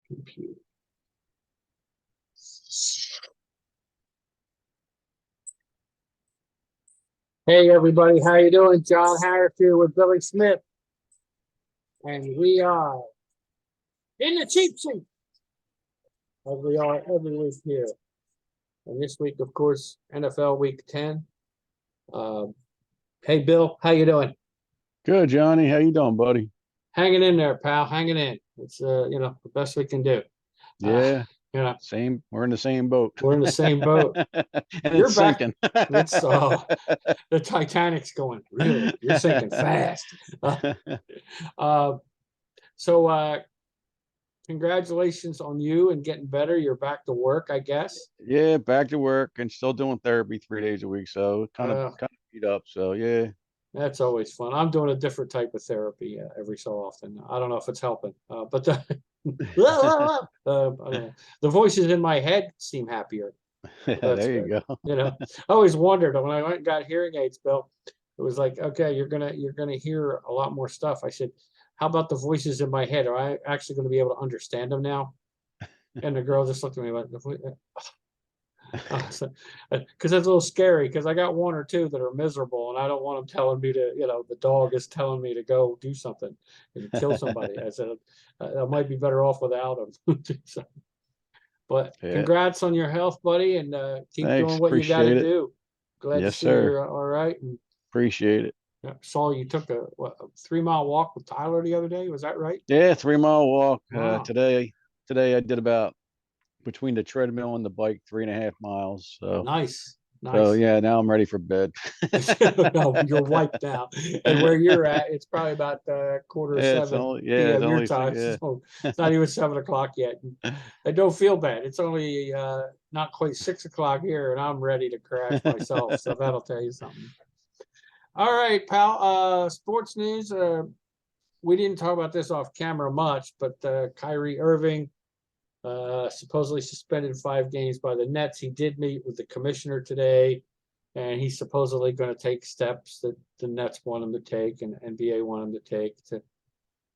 Computer. Hey everybody, how you doing? John Harris here with Billy Smith, and we are in the cheap seat, as we are every week here. And this week, of course, NFL Week 10. Hey Bill, how you doing? Good, Johnny. How you doing, buddy? Hanging in there, pal. Hanging in. It's the best we can do. Uh, Yeah, you know, same. We're in the same boat. we're in the same boat. And You're it's back. sinking. It's the Titanic's going. Really, you're sinking fast. Uh, so congratulations on you and getting better. You're back to work, I guess. Yeah, back to work and still doing therapy 3 days a week. So Uh, kind of beat up. So yeah. that's always fun. I'm doing a different type of therapy every so often. I don't know if it's helping, but I don't know. The voices in my head seem happier. So Yeah, that's there you good. go. I always wondered when I went and got hearing aids, Bill. It was like, okay, you're gonna hear a lot more stuff. I said, how about the voices in my head? Are I actually going to be able to understand them now? And the girl just looked at me like, because it's a little scary because I got one or two that are miserable and I don't want them telling me to, the dog is telling me to go do something and kill somebody. I said, I might be better off without them. So, but Yeah. congrats on your health, buddy, and keep Thanks. doing what you got to Appreciate it. do. Glad to Yes, see sir. you're all right. And Appreciate it. saw you took a 3 mile walk with Tyler the other day. Was that right? Yeah, 3 mile walk. Wow. Today I did about between the treadmill and the bike 3.5 miles. Nice. So Nice. yeah, now I'm ready for bed. No, you're wiped out. And where you're at, it's probably about quarter of Yeah, it's 7 only yeah, it's p.m. your only time. yeah. So it's not even 7 o'clock yet. I don't feel bad. It's only not quite 6 o'clock here, and I'm ready to crash myself. So that'll tell you something. All right, pal. Sports news. We didn't talk about this off camera much, but Kyrie Irving supposedly suspended 5 games by the Nets. He did meet with the commissioner today, and he's supposedly going to take steps that the Nets want him to take and NBA want him to take to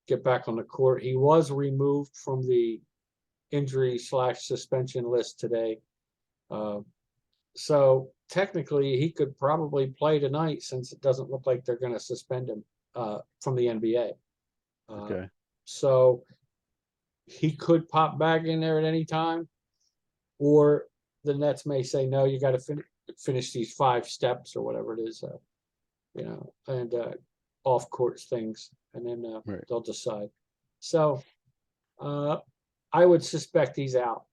get back on the court. He was removed from the injury/suspension list today. So technically, he could probably play tonight since it doesn't look like they're going to suspend him from the NBA. Okay. So he could pop back in there at any time, or the Nets may say, no, you got to finish these 5 steps or whatever it is, and off court things, and then Right. they'll decide. So I would suspect he's out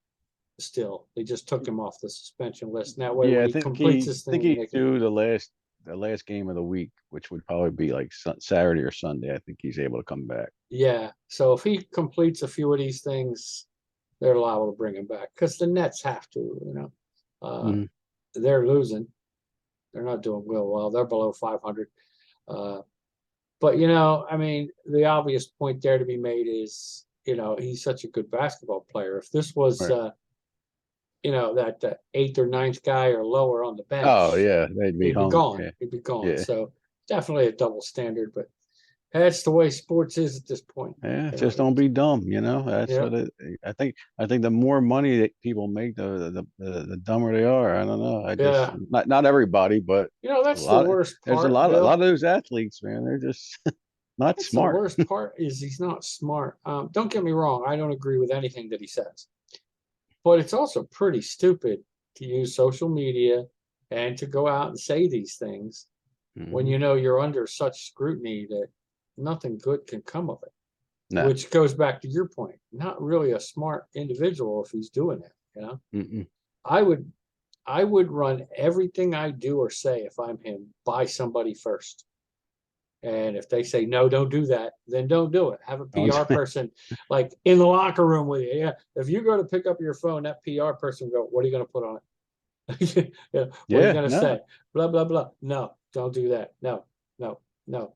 still. They just took him off the suspension list. And that way, Yeah, when I he completes his think thing, he they can. do the last game of the week, which would probably be like Saturday or Sunday. I think he's able to come back. Yeah. So if he completes a few of these things, they're liable to bring him back because the Nets have to. Hmm. They're losing. They're not doing well. They're below 500. But I mean, the obvious point there to be made is, he's such a good basketball player. If this was, Right. that eighth or ninth guy or lower on the Oh bench, yeah, they'd be he'd be hung. gone. Yeah, He'd be gone. yeah, So definitely a double standard, but that's the way sports is at this point. yeah. Just don't be dumb. That's Yeah. what it. I think the more money that people make, the dumber they are. I don't know. I just Yeah. not everybody, but a That's the lot. worst There's part, a lot Bill. of those athletes, man. They're just not That's the smart. worst part is he's not smart. Don't get me wrong. I don't agree with anything that he says, but it's also pretty stupid to use social media and to go out and say these things when Hmm. you're under such scrutiny that nothing good can come of it. No. Which goes back to your point. Not really a smart individual if he's doing that. Mm-mm. I would I would run everything I do or say if I'm him by somebody first. And if they say no, don't do that, then don't do it. Have a Don't PR do it. person like in the locker room with you. Yeah. If you go to pick up your phone, that PR person go, what are you going to put on it? What are you Yeah. going to No. say? Blah, blah, blah. No, don't do that. No, no, no.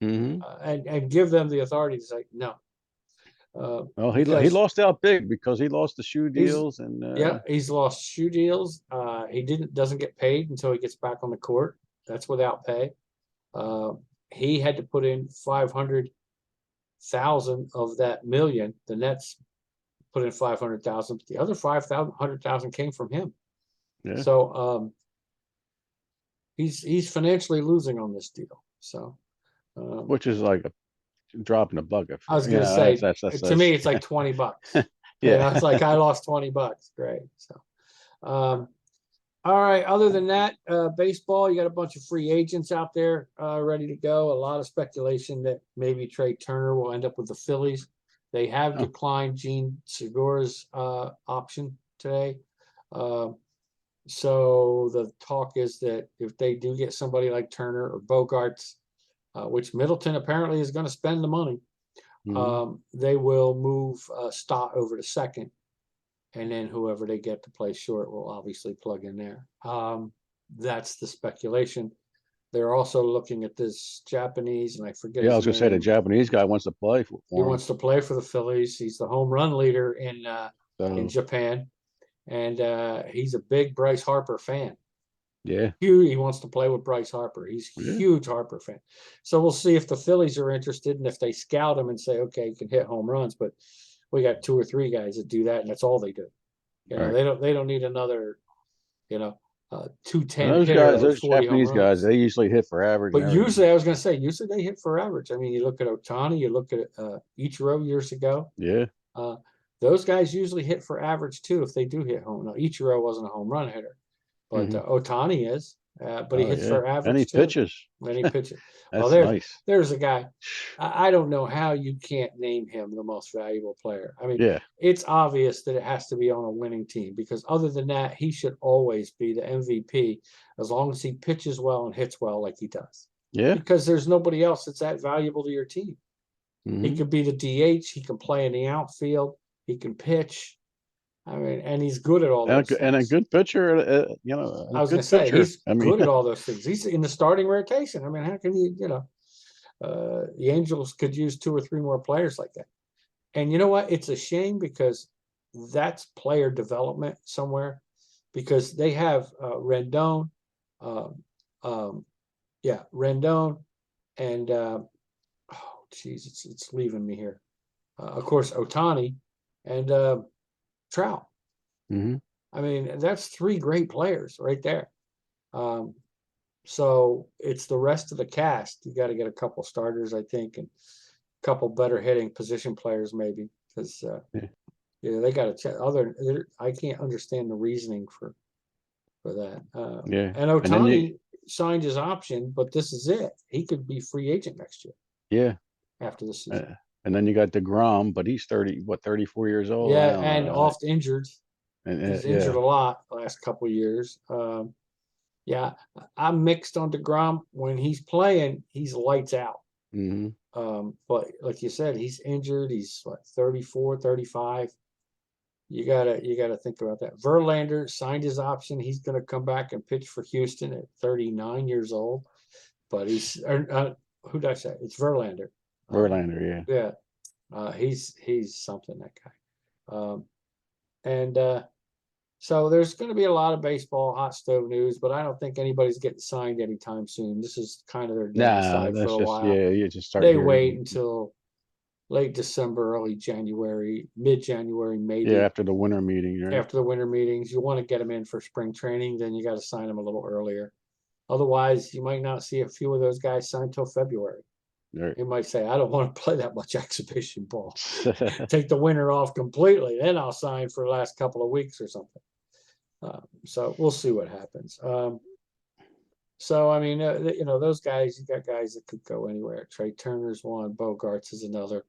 Hmm. And give them the authority to say no. Well, he Because lost out big because he lost the shoe he's deals and yeah, he's lost shoe deals. He doesn't get paid until he gets back on the court. That's without pay. Uh, he had to put in 500,000 of that million. The Nets put in 500,000, but the other 500,000 came from him. Yeah. So he's financially losing on this deal. So Which is like a drop in the bucket. I was You gonna know, say, that's to me, it's like $20. yeah. It's like I lost $20. Great. So all right. Other than that, baseball, you got a bunch of free agents out there ready to go. A lot of speculation that maybe Trey Turner will end up with the Phillies. They have Oh. declined Gene Segura's option today. So the talk is that if they do get somebody like Turner or Bogarts, which Middleton apparently is going to spend the money, they will move Stott over to second. And then whoever they get to play short will obviously plug in there. That's the speculation. They're also looking at this Japanese, and I forget Yeah, I his was gonna say the name. Japanese guy wants to play for He him. wants to play for the Phillies. He's the home run leader in So Japan, and he's a big Bryce Harper fan. yeah, He wants to play with Bryce Harper. He's a yeah, huge Harper fan. So we'll see if the Phillies are interested, and if they scout him and say, okay, you can hit home runs, but we got 2 or 3 guys that do that, and that's all they do. You know, right. they don't need another, 210 And those hitter guys, with those 40 home Japanese guys, runs. they usually hit for average and But everything. usually, I was going to say, usually they hit for average. I mean, you look at Ohtani, you look at Ichiro years ago. Yeah. Those guys usually hit for average too if they do hit home. Now, Ichiro wasn't a home run hitter, but Ohtani is. But he Oh hits yeah. for And he average too. pitches. When he pitches. Well, That's nice. there's a guy. I don't know how you can't name him the most valuable player. I mean, Yeah. it's obvious that it has to be on a winning team, because other than that, he should always be the MVP as long as he pitches well and hits well like he does. Yeah. Because there's nobody else that's that valuable to your team. He could be the DH. He can play in the outfield. He can pitch. I mean, and he's good at all those And a things. good pitcher, I a was going good to say, pitcher. he's I mean, good at all those things. He's in the starting rotation. I mean, how can the Angels could use 2 or 3 more players like that. And you know what? It's a shame, because that's player development somewhere, because they have Rendon, Rendon, and it's leaving me here. Of course, Ohtani and Trout. I mean, that's 3 great players right there. So it's the rest of the cast. You got to get a couple starters, I think, and a couple better hitting position players maybe, because they got to I can't understand the reasoning for that. yeah. And And then Ohtani signed his option, but this is it. He could be free agent next year yeah. after the season. And then you got DeGrom, but he's 34 years old. I Yeah, don't and know. oft injured. He's injured a lot the last couple of years. Yeah, I'm mixed on DeGrom. When he's playing, he's lights out. But like you said, he's injured. He's 34, 35. You gotta think about that. Verlander signed his option. He's gonna come back and pitch for Houston at 39 years old. But who did I say? It's Verlander. Verlander, yeah. Yeah. He's something, that guy. So there's going to be a lot of baseball hot stove news, but I don't think anybody's getting signed anytime soon. This is kind of their Nah, downside for that's a just while. you just start They wait hearing. until late December, early January, mid-January, maybe. Yeah, after the winter meeting, right? After the winter meetings. You want to get them in for spring training, then you got to sign them a little earlier. Otherwise, you might not see a few of those guys signed till February. Right. You might say, I don't want to play that much exhibition ball. Take the winter off completely. Then I'll sign for the last couple of weeks or something. So we'll see what happens. So, I mean, those guys, you got guys that could go anywhere. Trey Turner's one, Bogarts is another.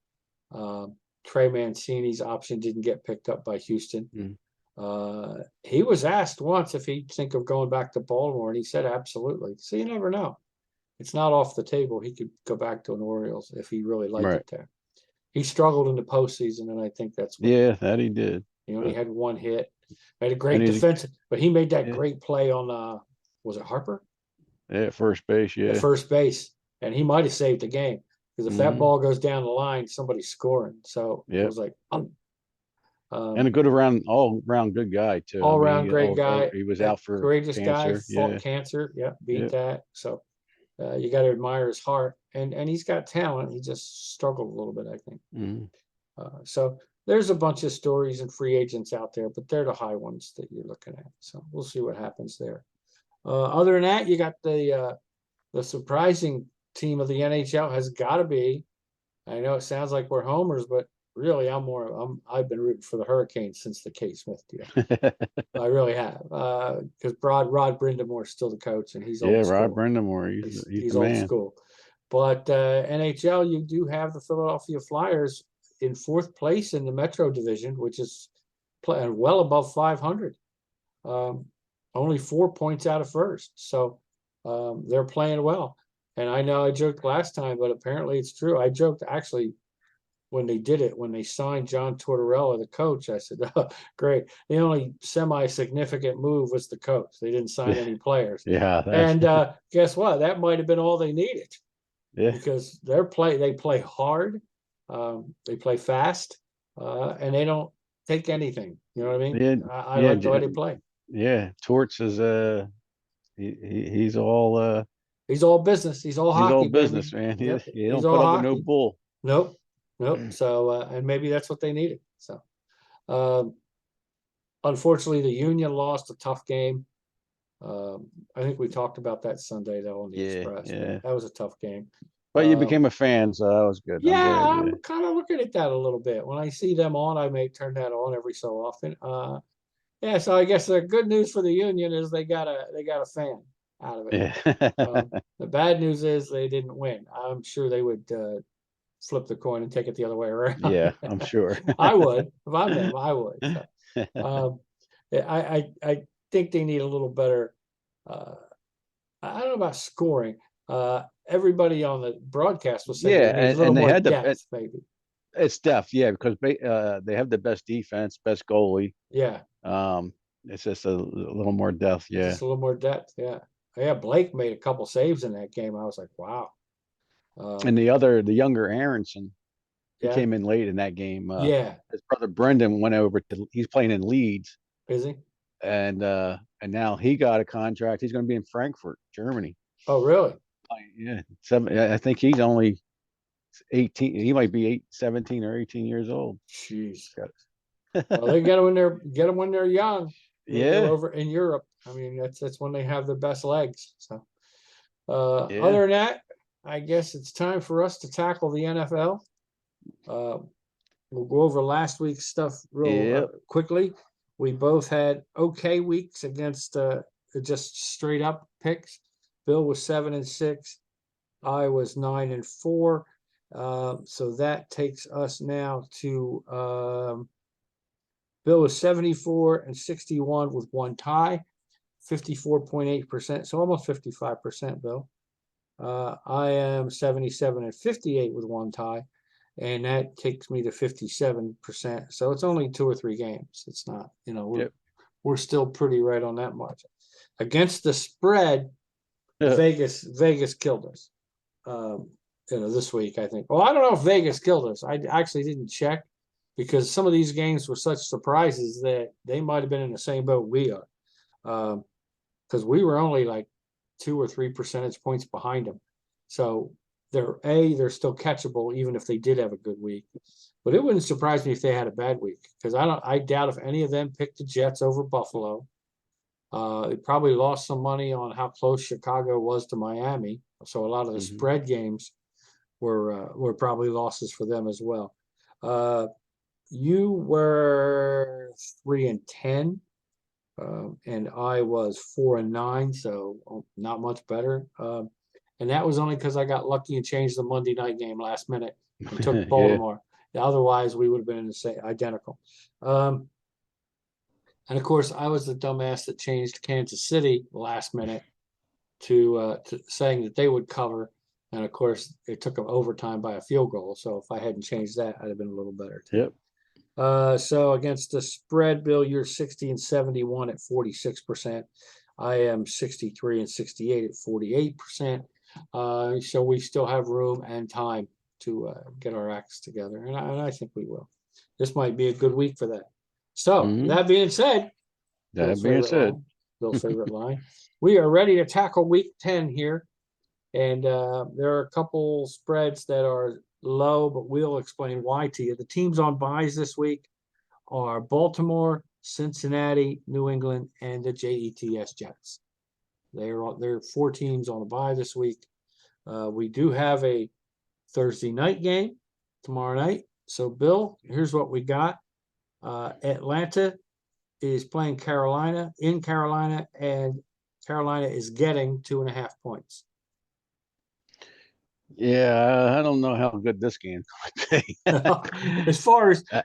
Trey Mancini's option didn't get picked up by Houston. He was asked once if he'd think of going back to Baltimore, and he said absolutely. So you never know. It's not off the table. He could go back to an Orioles if he really liked it there. He struggled in the postseason, and I think that's what. Yeah, that he did. He only had 1 hit. Made a great defensive, but he made that Yeah. great play on was it Harper? Yeah, first base, yeah. At first base. And he might have saved the game, because if that ball goes down the line, somebody's scoring. So it was like and a good all round good guy too. All around great guy. He was out for greatest cancer. guy, fought cancer. Yeah, beat that. So you got to admire his heart, and he's got talent. He just struggled a little bit, I think. So there's a bunch of stories and free agents out there, but they're the high ones that you're looking at. So we'll see what happens there. Other than that, you got the surprising team of the NHL has got to be. I know it sounds like we're homers, but really, I've been rooting for the Hurricanes since the Kate Smith deal. I really have, because Rod Brindamore is still the coach, and he's Yeah, old Rob school. Brindamore, he's He's the old man. school. But NHL, you do have the Philadelphia Flyers in fourth place in the Metro Division, which is well above 500. Only 4 points out of first, so they're playing well. And I know I joked last time, but apparently it's true. I joked actually when they did it, when they signed John Tortorella, the coach. I said, "Oh, great! The only semi-significant move was the coach. They didn't sign any players." Yeah, And guess what? That might have been all they needed, yeah, because they play hard, they play fast, and they don't take anything. You know what I mean? yeah, I yeah, like the way they play. yeah. Torts is he's all He's all business. He's all he's all hockey, baby. business, man. Yep, He he's don't all put up with no hockey. bull. Nope, nope. So, and maybe that's what they needed. So, um, unfortunately, the Union lost a tough game. I think we talked about that Sunday though on the Yeah, Express. yeah. That was a tough game. But you Uh, became a fan, so that was good. I'm yeah, glad. Yeah, I'm kind of looking at that a little bit. When I see them on, I may turn that on every so often. Yeah, so I guess the good news for the Union is they got a fan out of it. yeah, The bad news is they didn't win. I'm sure they would flip the coin and take it the other way around. yeah. I'm sure. I would if I'm them. I would. So, I think they need a little better. Uh, I don't know about scoring. Everybody on the broadcast was saying Yeah, they need a little and they more had depth, maybe. it's depth, yeah, because they have the best defense, best goalie. Yeah, It's just a little more depth, yeah. just a little more depth. Yeah, yeah. Blake made a couple saves in that game. I was like, wow. And the younger Aronson, he Yeah, came in late in that game. yeah. His brother Brendan went over to he's playing in Leeds, Is he? and now he got a contract. He's going to be in Frankfurt, Germany. Oh, really? Yeah, I think he's only 18. He might be 17 or 18 years old. Jeez. Well, they get them when they're young. They're Yeah, over in Europe. I mean, that's when they have their best legs. So, yeah, other than that, I guess it's time for us to tackle the NFL. Uh, we'll go over last week's stuff real yeah. quickly. We both had okay weeks against just straight up picks. Bill was 7-6. I was 9-4. So that takes us now to Bill was 74-61 with one tie, 54.8%. So almost 55%, Bill. I am 77-58 with one tie, and that takes me to 57%. So it's only 2 or 3 games. It's not, Yep. we're still pretty right on that margin. Against the spread, Vegas killed us. This week, I think. Well, I don't know if Vegas killed us. I actually didn't check, because some of these games were such surprises that they might have been in the same boat we are. Because we were only like 2 or 3 percentage points behind them. So they're still catchable even if they did have a good week. But it wouldn't surprise me if they had a bad week, because I doubt if any of them picked the Jets over Buffalo. They probably lost some money on how close Chicago was to Miami. So a lot of the spread games were probably losses for them as well. You were 3-10, and I was 4-9, so not much better. And that was only because I got lucky and changed the Monday night game last minute and took Yeah. Baltimore. Otherwise, we would have been in the same identical. And of course, I was the dumbass that changed Kansas City last minute to saying that they would cover. And of course, it took them overtime by a field goal. So if I hadn't changed that, I'd have been a little better too. Yep. So against the spread, Bill, you're 60-71 at 46%. I am 63-68 at 48%. So we still have room and time to get our acts together, and I think we will. This might be a good week for that. So that being said, That being said, Bill's favorite line. We are ready to tackle week 10 here. And there are a couple spreads that are low, but we'll explain why to you. The teams on buys this week are Baltimore, Cincinnati, New England, and the Jets Jets. There are 4 teams on a bye this week. We do have a Thursday night game tomorrow night. So, Bill, here's what we got. Atlanta is playing Carolina in Carolina, and Carolina is getting 2.5 points. Yeah, I don't know how good this game might be. As far as Uh,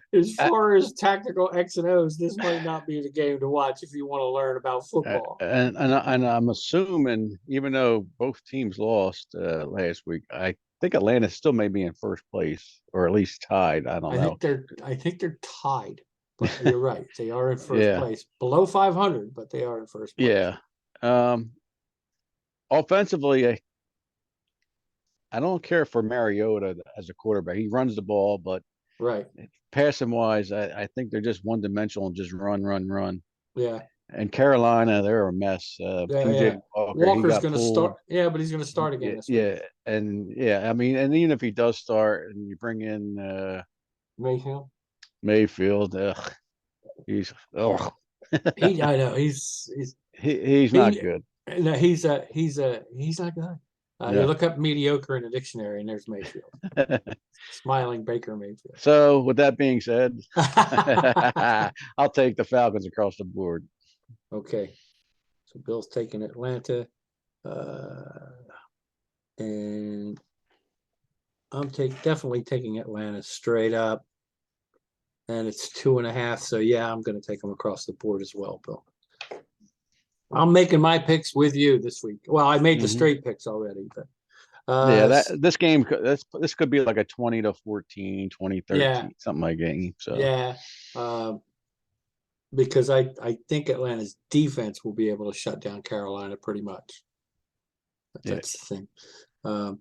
tactical X and O's, this might not be the game to watch if you want to learn about football. and I'm assuming, even though both teams lost last week, I think Atlanta still may be in first place, or at least tied. I don't know. I think they're tied, but you're right. They are in first Yeah, place, below 500, but they are in first place. yeah. Offensively, I don't care for Mariota as a quarterback. He runs the ball, but Right. passing wise, I think they're just one dimensional and just run, run, run. Yeah. And Carolina, they're a mess. Yeah. PJ Yeah. Walker, he Walker's got going to pulled. start. Yeah, but he's going to start again Yeah, this week. yeah, and yeah, I mean, and even if he does start and you bring in Mayfield. Mayfield, he's I know he's not he good. no, he's not good. You Yeah. look up mediocre in the dictionary, and there's Mayfield, smiling Baker Mayfield. So with that being said, I'll take the Falcons across the board. Okay, so Bill's taking Atlanta, and I'm definitely taking Atlanta straight up, and it's 2.5. So yeah, I'm going to take them across the board as well, Bill. I'm making my picks with you this week. Well, I made the straight picks already, but yeah, this game, this could be like a 20-14, 20-13, yeah, something like game. So yeah, because I think Atlanta's defense will be able to shut down Carolina pretty much. That's the thing.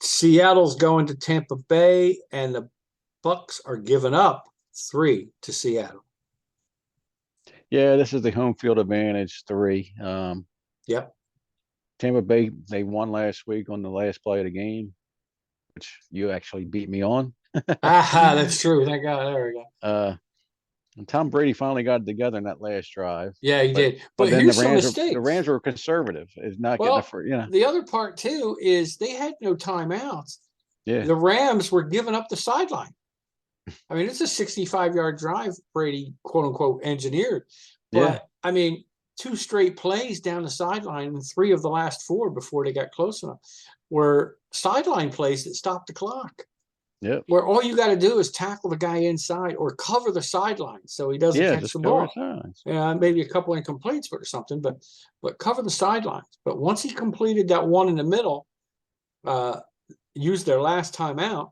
Seattle's going to Tampa Bay, and the Bucks are giving up 3 to Seattle. Yeah, this is the home field advantage 3. Yep. Tampa Bay, they won last week on the last play of the game, which you actually beat me on. That's true. Thank God. There we go. And Tom Brady finally got it together in that last drive. Yeah, he did. But then here's some mistakes. The Rams were conservative. Is not getting the other part too is they had no timeouts. Yeah. The Rams were giving up the sideline. I mean, it's a 65-yard drive Brady, quote unquote, engineered. But I mean, 2 straight plays down the sideline, and 3 of the last 4 before they got close enough were sideline plays that stopped the clock. Yep. Where all you got to do is tackle the guy inside or cover the sideline so he doesn't catch the ball. Maybe a couple incompletes or something, but cover the sidelines. But once he completed that one in the middle, used their last timeout,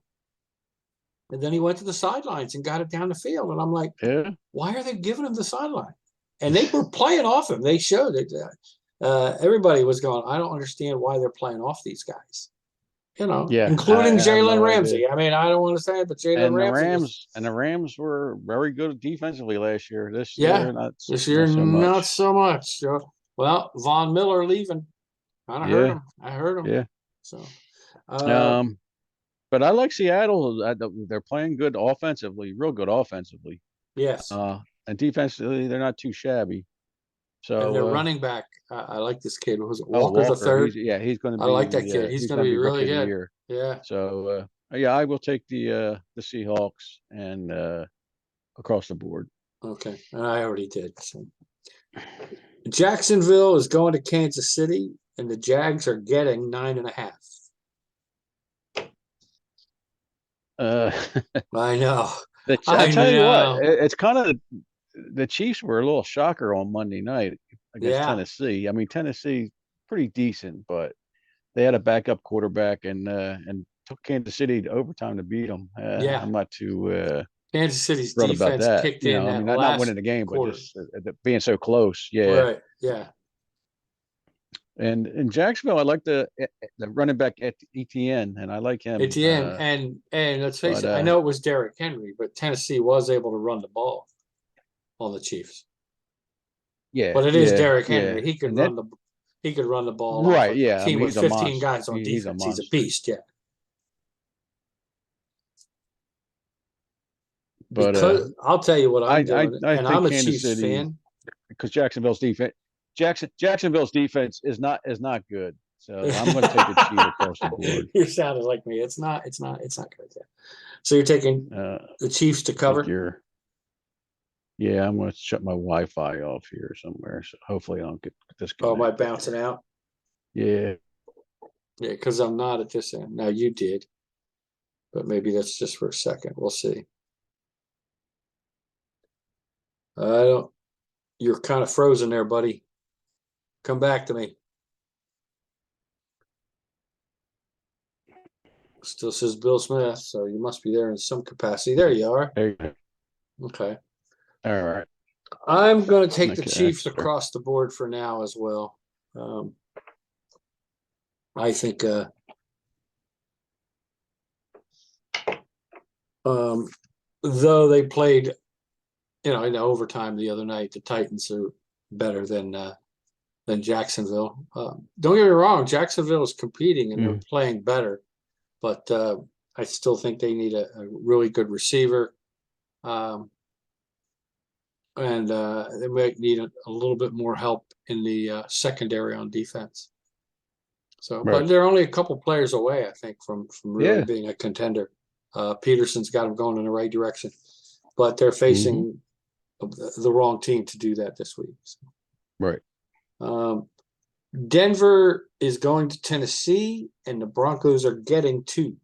and then he went to the sidelines and got it down the field. And I'm like, why are they giving him the sideline? And they were playing off him. They showed it. Everybody was going, I don't understand why they're playing off these guys. Including Jalen Ramsey. I mean, I don't want to say it, but Jalen Ramsey. The Rams were very good defensively last year. This year, not so much. Well, Von Miller leaving. I heard him. Yeah. So, but I like Seattle. They're playing good offensively, real good offensively. Yes. And defensively, they're not too shabby. So and their running back, I like this kid. Was it Walker the third? He's going to be. I like that kid. He's going to be really good. Yeah. So I will take the Seahawks and across the board. Okay, and I already did. So. Jacksonville is going to Kansas City, and the Jags are getting 9.5. I know. I tell you what, it's kind of the Chiefs were a little shocker on Monday night against Tennessee. I mean, Tennessee pretty decent, but they had a backup quarterback and took Kansas City to overtime to beat them. I'm not too Kansas City's defense kicked in. I mean, not winning the game, quarter. But just being so close. Yeah. Right. Yeah. And in Jacksonville, I like the running back at Etienne, and I like him. Etienne, and let's face it, I know it was Derrick Henry, but Tennessee was able to run the ball on the Chiefs. Yeah, but it is Derrick Henry. He could run the ball. Right. Yeah. Team with 15 guys on defense. He's a beast. Yeah. But I'll tell you what I'm doing, I and think I'm a Kansas Chiefs City, fan. because Jacksonville's defense is not good. So I'm going to take the Chiefs across the board. You're sounding like me. It's not good. Yeah. So you're taking the Chiefs to I think cover? yeah, I'm going to shut my Wi-Fi off here somewhere. So hopefully I don't get Oh, am I disconnected. bouncing out? Yeah. Yeah, because I'm not at this end. Now you did, but maybe that's just for a second. We'll see. I don't. You're kind of frozen there, buddy. Come back to me. Still says Bill Smith, so you must be there in some capacity. There you are. There you go. Okay. All right. I'm going to take the Okay, Chiefs that's fair. across the board for now as well. I think though they played, in overtime the other night, the Titans are better than Jacksonville. Don't get me wrong, Jacksonville is competing and they're playing better, but I still think they need a really good receiver. And they might need a little bit more help in the secondary on defense. So, Right. but they're only a couple players away, I think, from really being a contender. Peterson's got them going in the right direction, but they're facing the wrong team to do that this week. So. Right. Denver is going to Tennessee, and the Broncos are getting 2.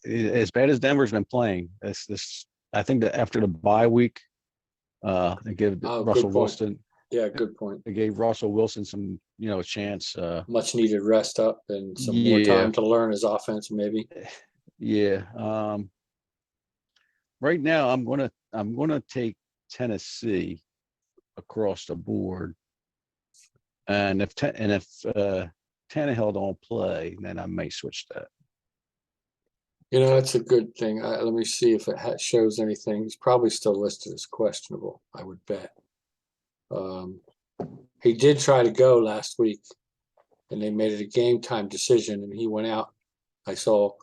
As bad as Denver's been playing, this I think that after the bye week, they give Russell Wilson. Yeah, good point. They gave Russell Wilson some, a chance. Much needed rest up and some more time to learn his offense, maybe. Yeah. Right now, I'm gonna take Tennessee across the board, and if Tannehill don't play, then I may switch that. That's a good thing. Let me see if it shows anything. He's probably still listed as questionable, I would bet. He did try to go last week, and they made it a game time decision, and he went out. I saw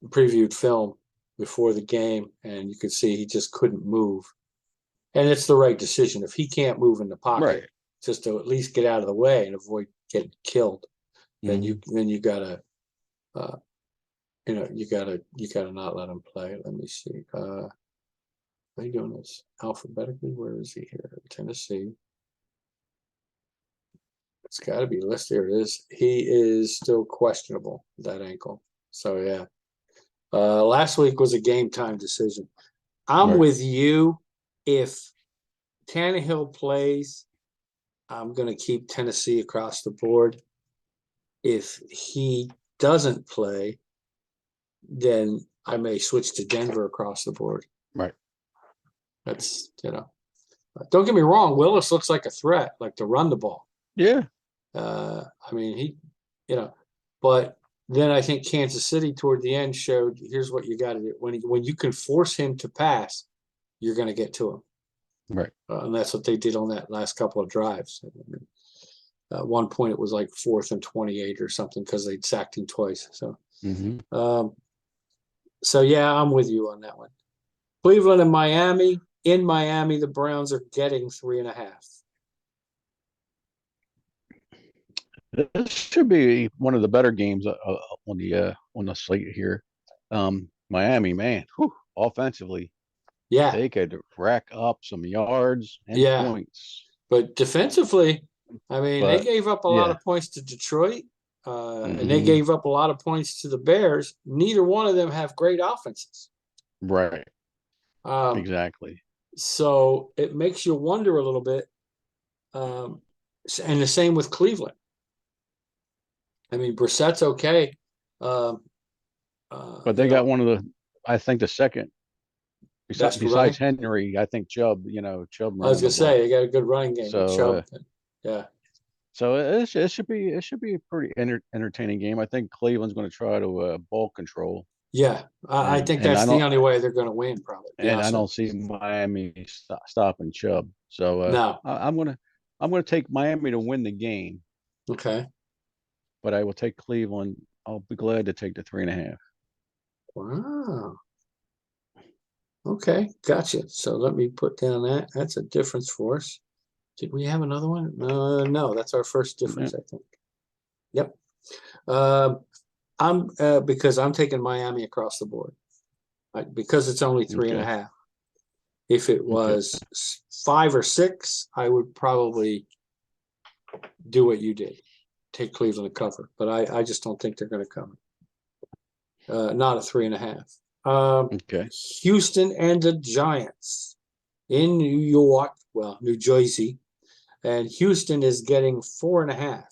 previewed film before the game, and you could see he just couldn't move. And it's the right decision. If he can't move in the pocket, just to at least get out of the way and avoid getting killed, then you gotta you gotta not let him play. Let me see. Are you doing this alphabetically? Where is he here? Tennessee. It's got to be listed. Here it is. He is still questionable, that ankle. So yeah. Last week was a game time decision. I'm with you. If Tannehill plays, I'm going to keep Tennessee across the board. If he doesn't play, then I may switch to Denver across the board. Right. That's, don't get me wrong. Willis looks like a threat, like to run the ball. Yeah. I mean, but then I think Kansas City toward the end showed, here's what you got to do. When you can force him to pass, you're going to get to him. Right. And that's what they did on that last couple of drives. At one point, it was like 4th and 28 or something because they'd sacked him twice. So, so yeah, I'm with you on that one. Cleveland and Miami. In Miami, the Browns are getting 3.5. This should be one of the better games on the slate here. Miami, man, offensively, they could rack up some yards and points. But defensively, I mean, they gave up a lot of points to Detroit, and they gave up a lot of points to the Bears. Neither one of them have great offenses. Right. Exactly. So it makes you wonder a little bit. And the same with Cleveland. I mean, Brissett's okay. But they got one of I think the second, besides Henry, I think Chubb, Chubb. I was going to say, they got a good running game. So, yeah. So it should be a pretty entertaining game. I think Cleveland's going to try to ball control. Yeah, I think that's the only way they're going to win, probably. And I don't see Miami stopping Chubb. So no, I'm gonna take Miami to win the game. Okay. but I will take Cleveland. I'll be glad to take the 3.5. Wow. Okay, gotcha. So let me put down that. That's a difference for us. Did we have another one? No, that's our first difference, Yeah. I think. Yep. I'm because I'm taking Miami across the board. Because it's only 3.5. If it was 5 or 6, I would probably do what you did, take Cleveland to cover. But I just don't think they're going to cover. Not a 3.5. Houston and the Giants in New York, well, New Jersey, and Houston is getting 4.5.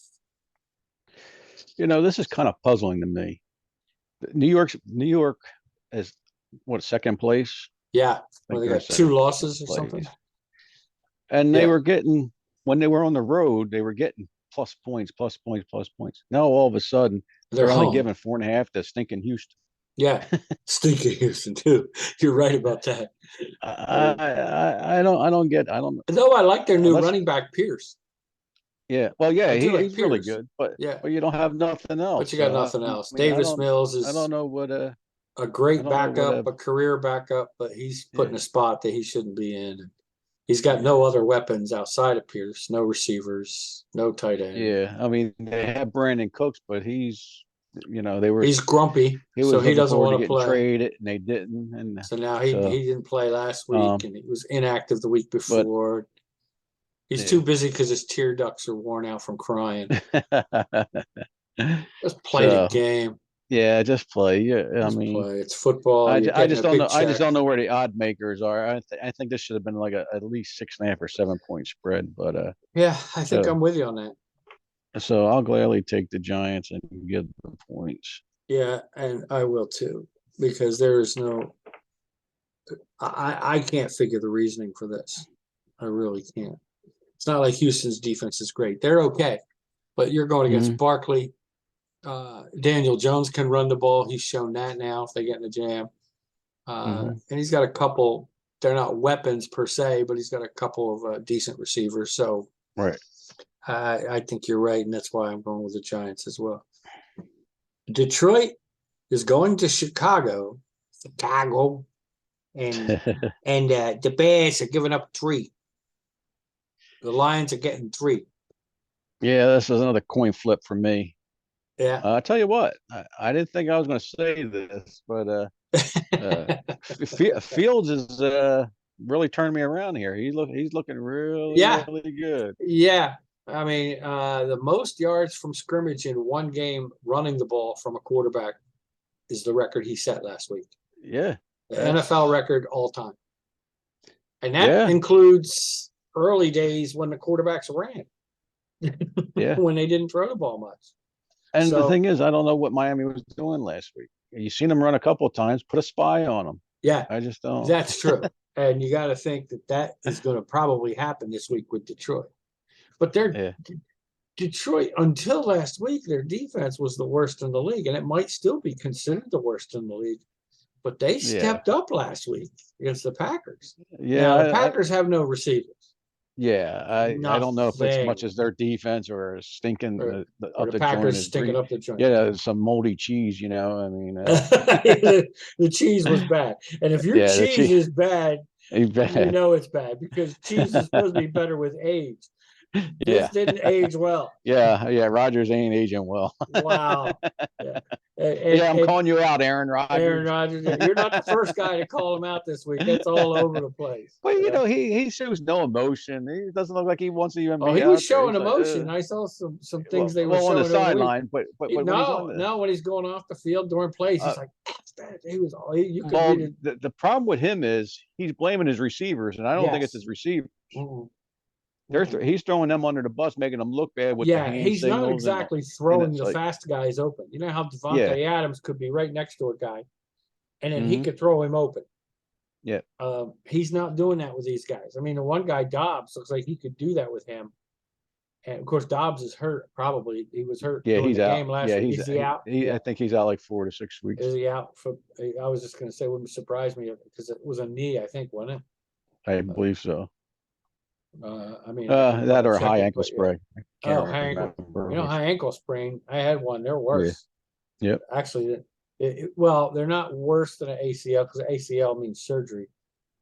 This is kind of puzzling to me. New York is what, second place? Yeah, well, they got 2 losses or something. And they were getting, when they were on the road, they were getting plus points. Now all of a sudden they're only giving 4.5 to stinking Houston. Yeah, stinking Houston too. You're right about that. I don't get. No, I like their new running back Pierce. Yeah, well, yeah, he's really good, but you don't have nothing else. But you got nothing else. Davis Mills is. I don't know what a great backup, a career backup, but he's put in a spot that he shouldn't be in. He's got no other weapons outside of Pierce, no receivers, no tight end. Yeah, I mean they have Brandon Cooks, but he's he's grumpy, so he doesn't want to play. Traded, and they didn't, and so now he didn't play last week, and he was inactive the week before. He's too busy because his tear ducts are worn out from crying. Just play the game. Yeah, just play. Yeah, play. It's football. I just don't know. I just don't know where the odd makers are. I think this should have been like at least 6.5 or 7 point spread. But yeah, I think I'm with you on that. So I'll gladly take the Giants and get the points. Yeah, and I will too, because there is no. I can't figure the reasoning for this. I really can't. It's not like Houston's defense is great. They're okay, but you're going against Barkley. Daniel Jones can run the ball. He's shown that now if they get in a jam. And he's got a couple, they're not weapons per se, but he's got a couple of decent receivers. So I think you're right, and that's why I'm going with the Giants as well. Detroit is going to Chicago, and the Bears are giving up 3. The Lions are getting 3. Yeah, this is another coin flip for me. Yeah. I'll tell you what, I didn't think I was going to say this, but Fields is really turned me around here. He's looking really, really good. Yeah. I mean, the most yards from scrimmage in one game running the ball from a quarterback is the record he set last week. Yeah. The NFL record all time. And that includes early days when the quarterbacks ran. When they didn't throw the ball much. And the thing is, I don't know what Miami was doing last week. You seen them run a couple of times, put a spy on them. Yeah. I just don't. That's true. And you got to think that is going to probably happen this week with Detroit. But Detroit, until last week, their defense was the worst in the league, and it might still be considered the worst in the league. But they stepped up last week against the Packers. Yeah. Now, the Packers have no receivers. Yeah, I don't know if it's much as their defense or stinking the Packers stinking up the joint. Yeah, some moldy cheese, I mean, the cheese was bad, and if your cheese is bad, you know it's bad because cheese is supposed to be better with age. This didn't age well. Yeah. Rodgers ain't aging well. Wow. I'm calling you out, Aaron Rodgers. Aaron Rodgers, you're not the first guy to call him out this week. That's all over the place. Well, he shows no emotion. He doesn't look like he wants to even be. He was showing emotion. I saw some things they were showing on the sideline, but no, when he's going off the field during plays, he's like, that's bad. He was. You could read it. The problem with him is he's blaming his receivers, and I don't think it's his receivers. He's throwing them under the bus, making them look bad with the hand he's signals not exactly throwing the fast guys open. You know how Devontae Adams could be right next to a guy, and then he could throw him open. Yeah. He's not doing that with these guys. I mean, the one guy, Dobbs, looks like he could do that with him. And of course, Dobbs is hurt. Probably he was hurt. Yeah, he's out. Game last week. Is he out? I think he's out like 4 to 6 weeks. Is he out? I was just going to say, wouldn't surprise me because it was a knee. I think, wasn't it? I believe so. I mean, I can That double or a check high it, ankle but yeah. sprain. I Oh, can't high ankle. remember You know, which. high ankle sprain. I had one. They're Yeah. worse. Yep. Actually, well, they're not worse than an ACL because ACL means surgery,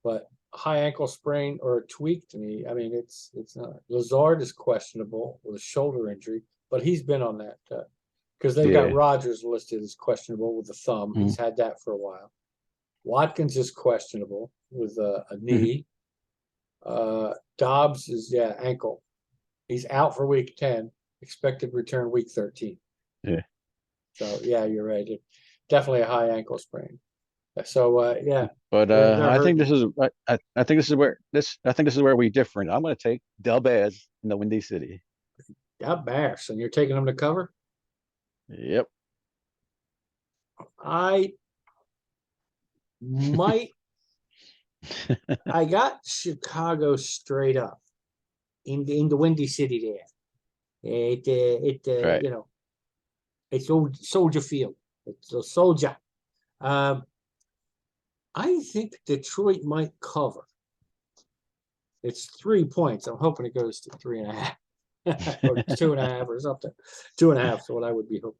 but high ankle sprain or a tweak to me. I mean, it's not. Lazard is questionable with a shoulder injury, but he's been on that because they've got Yeah. Rogers listed as questionable with the thumb. Mm. He's had that for a while. Watkins is questionable with a knee. Dobbs is ankle. He's out for week 10. Expected return week 13. Yeah. So yeah, you're right. Definitely a high ankle sprain. So yeah, But they're I think hurting. this is I think this is where we different. I'm going to take Del Bears in the Windy City. Got Bears, and you're taking them to cover. Yep. I might. I got Chicago straight up in the Windy City there. Right. You know, it's old Soldier Field. It's a Soldier. I think Detroit might cover. It's 3 points. I'm hoping it goes to 3.5 or 2.5 or something. 2.5 is what I would be hoping.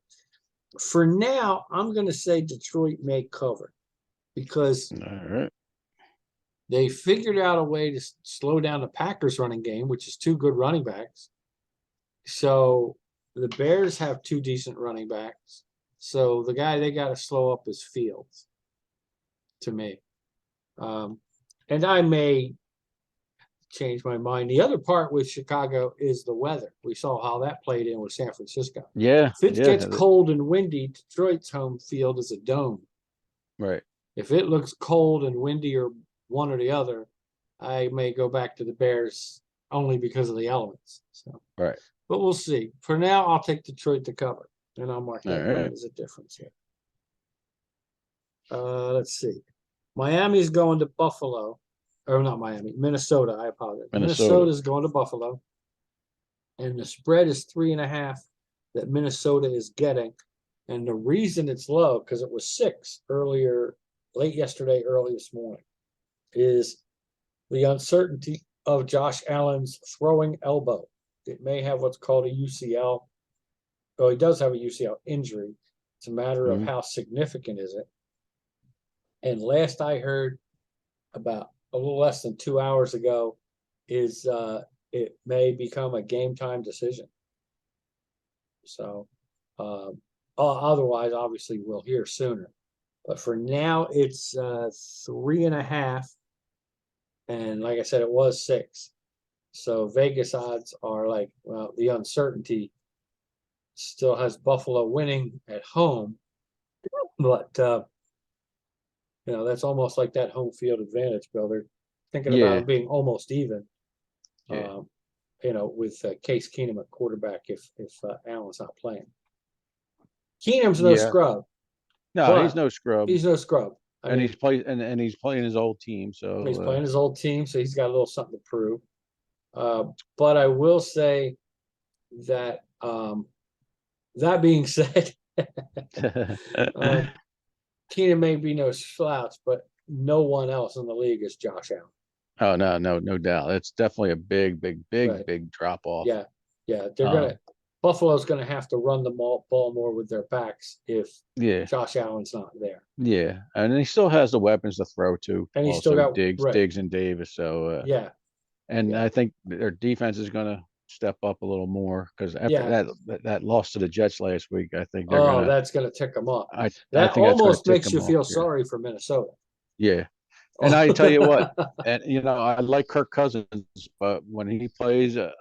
For now, I'm going to say Detroit may cover because All right. they figured out a way to slow down the Packers running game, which is 2 good running backs. So the Bears have 2 decent running backs. So the guy they got to slow up is Fields, to me. And I may change my mind. The other part with Chicago is the weather. We saw how that played in with San Francisco. Yeah. If it gets Yeah. cold and windy, Detroit's home field is a dome. Right. If it looks cold and windy or one or the other, I may go back to the Bears only because of the elements. So, Right. but we'll see. For now, I'll take Detroit to cover, and I'll mark that All down right. as a difference here. Let's see. Miami's going to Buffalo. Or not Miami, Minnesota. I apologize. Minnesota. Minnesota's going to Buffalo. And the spread is 3.5 that Minnesota is getting. And the reason it's low, because it was 6 earlier, late yesterday, early this morning, is the uncertainty of Josh Allen's throwing elbow. It may have what's called a UCL. Well, he does have a UCL injury. It's a matter of how significant is it. And last I heard, about a little less than 2 hours ago, is it may become a game time decision. So otherwise, obviously, we'll hear sooner. But for now, it's 3.5. And like I said, it was 6. So Vegas odds are like, well, the uncertainty still has Buffalo winning at home. But, that's almost like that home field advantage, Bill. They're thinking about it being almost even. Yeah. With Case Keenum at quarterback if Allen's not playing. Keenum's no Yeah. scrub. No, he's no scrub. He's no scrub. And he's playing his old team. So he's playing his old team, so he's got a little something to prove. But I will say that that being said, Keenum may be no slouch, but no one else in the league is Josh Allen. Oh no doubt. It's definitely a big drop off. Yeah. They're Buffalo's gonna have to run the ball more with their backs if Josh Allen's not there. Yeah, and he still has the weapons to throw to. And he's still got Diggs and Davis. So I think their defense is gonna step up a little more because after that loss to the Jets last week, I think they're that's gonna tick them up. I That think almost makes you feel sorry for Minnesota. Yeah. And I tell you what, and I like Kirk Cousins, but when he plays a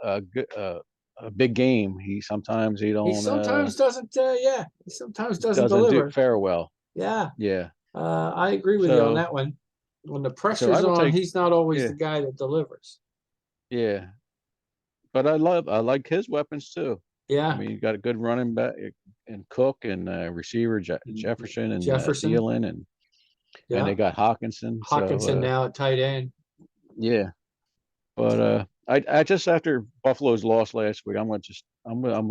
big game, he sometimes doesn't. He sometimes doesn't deliver. Do fare well. Yeah. Yeah. I agree with you on that one. When the pressure's on, he's not always the guy that delivers. Yeah. But I like his weapons too. Yeah. I mean, you got a good running back and Cook and receiver Jefferson and Thielen and they got Hawkinson. Now at tight end. Yeah. But I just after Buffalo's loss last week, I'm gonna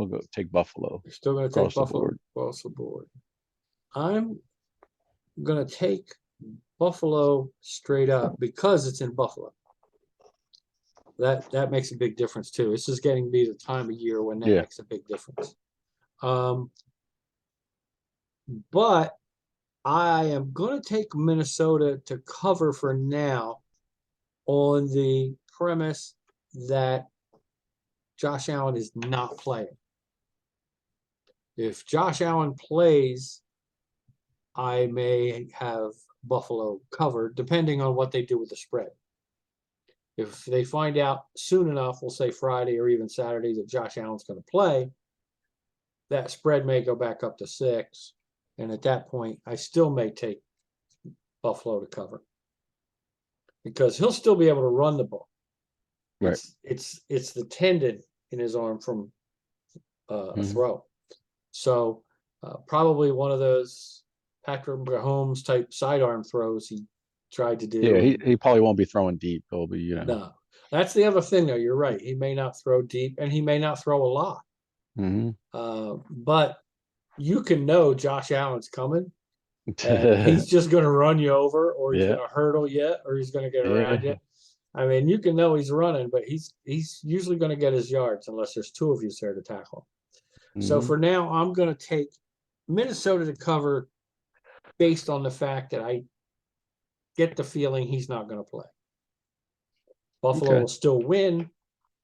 go take Buffalo. You're still gonna take Buffalo across the board. I'm gonna take Buffalo straight up because it's in Buffalo. that makes a big difference too. This is getting to be the time of year when that Yeah. makes a big difference. But I am going to take Minnesota to cover for now on the premise that Josh Allen is not playing. If Josh Allen plays, I may have Buffalo covered, depending on what they do with the spread. If they find out soon enough, we'll say Friday or even Saturday, that Josh Allen's going to play, that spread may go back up to 6. And at that point, I still may take Buffalo to cover because he'll still be able to run the ball. Right. It's the tendon in his arm from a throw. So probably one of those Patrick Mahomes type sidearm throws he tried to do. Yeah, he probably won't be throwing deep. He'll be, No, that's the other thing though. You're right. He may not throw deep and he may not throw a lot. But you can know Josh Allen's coming and he's just going to run you over, or he's going to hurdle you, or he's going to get around you. I mean, you can know he's running, but he's usually going to get his yards unless there's 2 of you there to tackle. So for now, I'm going to take Minnesota to cover based on the fact that I get the feeling he's not going to play. Buffalo will still win,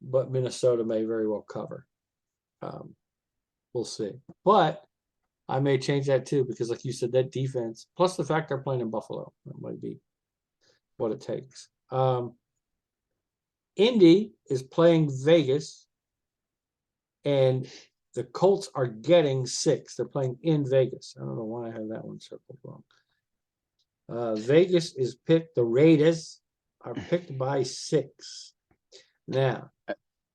but Minnesota may very well cover. We'll see. But I may change that too, because like you said, that defense, plus the fact they're playing in Buffalo, that might be what it takes. Indy is playing Vegas, and the Colts are getting 6. They're playing in Vegas. I don't know why I have that one circled wrong. Vegas is picked. The Raiders are picked by 6. Now,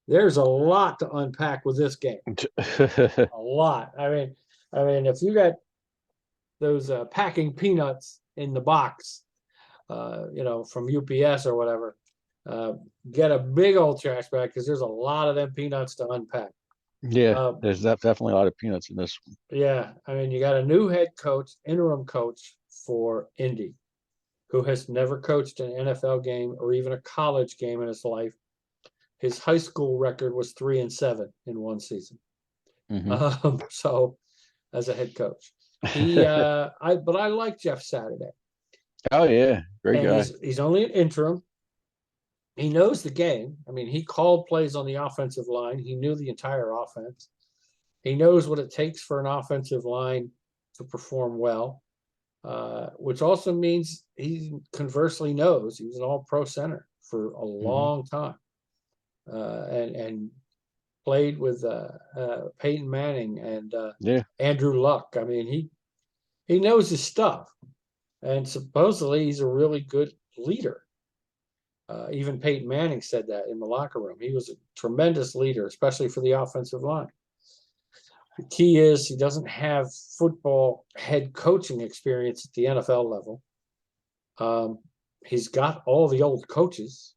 there's a lot to unpack with this game. A lot. I mean, if you got those packing peanuts in the box, from UPS or whatever, get a big old trash bag because there's a lot of them peanuts to unpack. Yeah, there's definitely a lot of peanuts in this one. Yeah, I mean, you got a new head coach, interim coach for Indy, who has never coached an NFL game or even a college game in his life. His high school record was 3-7 in one season. So, as a head coach, but I like Jeff Saturday. Oh yeah, great guy. He's only an interim. He knows the game. I mean, he called plays on the offensive line. He knew the entire offense. He knows what it takes for an offensive line to perform well, which also means he conversely knows he was an all-pro center for a long time, and played with Peyton Manning and Andrew Luck. I mean, he knows his stuff, and supposedly he's a really good leader. Even Peyton Manning said that in the locker room. He was a tremendous leader, especially for the offensive line. The key is he doesn't have football head coaching experience at the NFL level. He's got all the old coaches,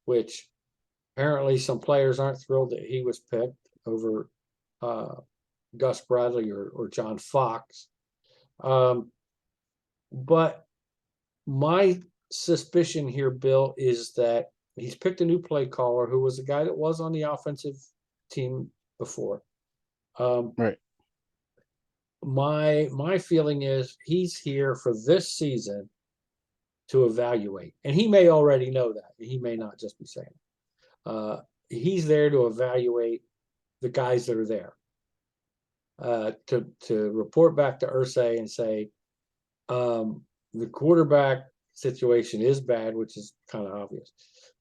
which apparently some players aren't thrilled that he was picked over Gus Bradley or John Fox. But my suspicion here, Bill, is that he's picked a new play caller who was a guy that was on the offensive team before. Right. My feeling is he's here for this season to evaluate, and he may already know that. He may not just be saying it. He's there to evaluate the guys that are there, to report back to Irsay and say the quarterback situation is bad, which is kind of obvious,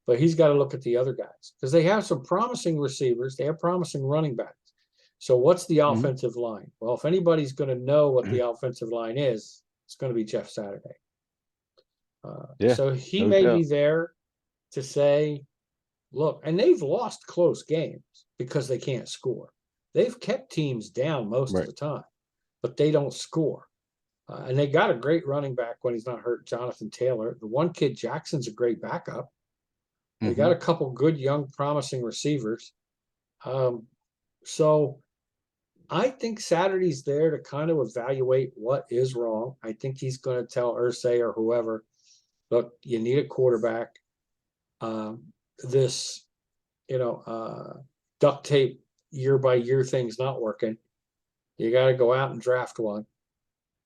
but he's got to look at the other guys because they have some promising receivers. They have promising running backs. So what's the offensive line? Well, if anybody's going to know what the offensive line is, it's going to be Jeff Saturday. So he may be there to say, look, and they've lost close games because they can't score. They've kept teams down most of the time, but they don't score. And they got a great running back when he's not hurt, Jonathan Taylor. The one kid, Jackson's a great backup. They got a couple good, young, promising receivers. So I think Saturday's there to kind of evaluate what is wrong. I think he's going to tell Irsay or whoever, look, you need a quarterback. this, duct tape year by year thing's not working. You got to go out and draft one.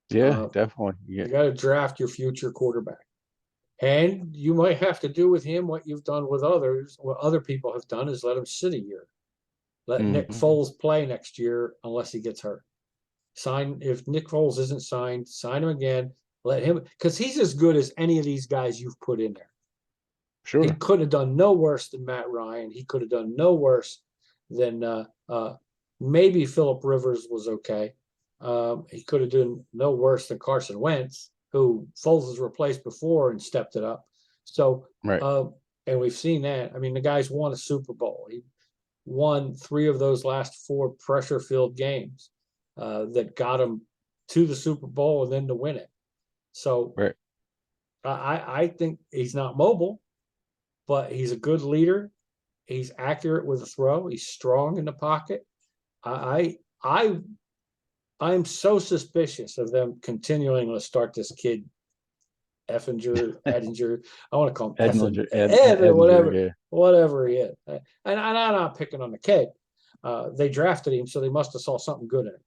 Yeah, definitely. Yeah. You got to draft your future quarterback. And you might have to do with him what you've done with others. What other people have done is let him sit a year. Let Nick Foles play next year unless he gets hurt. If Nick Foles isn't signed, sign him again. Let him, because he's as good as any of these guys you've put in there. Sure. He could have done no worse than Matt Ryan. He could have done no worse than maybe Phillip Rivers was okay. He could have done no worse than Carson Wentz, who Foles has replaced before and stepped it up. So, right. And we've seen that. I mean, the guy's won a Super Bowl. He won 3 of those last 4 pressure-filled games that got him to the Super Bowl and then to win it. So, right. I think he's not mobile, but he's a good leader. He's accurate with the throw. He's strong in the pocket. I'm so suspicious of them continuing to start this kid Effinger, Edinger. I want to call him Edinger, whatever he is. And I'm not picking on the kid. They drafted him, so they must have saw something good in him.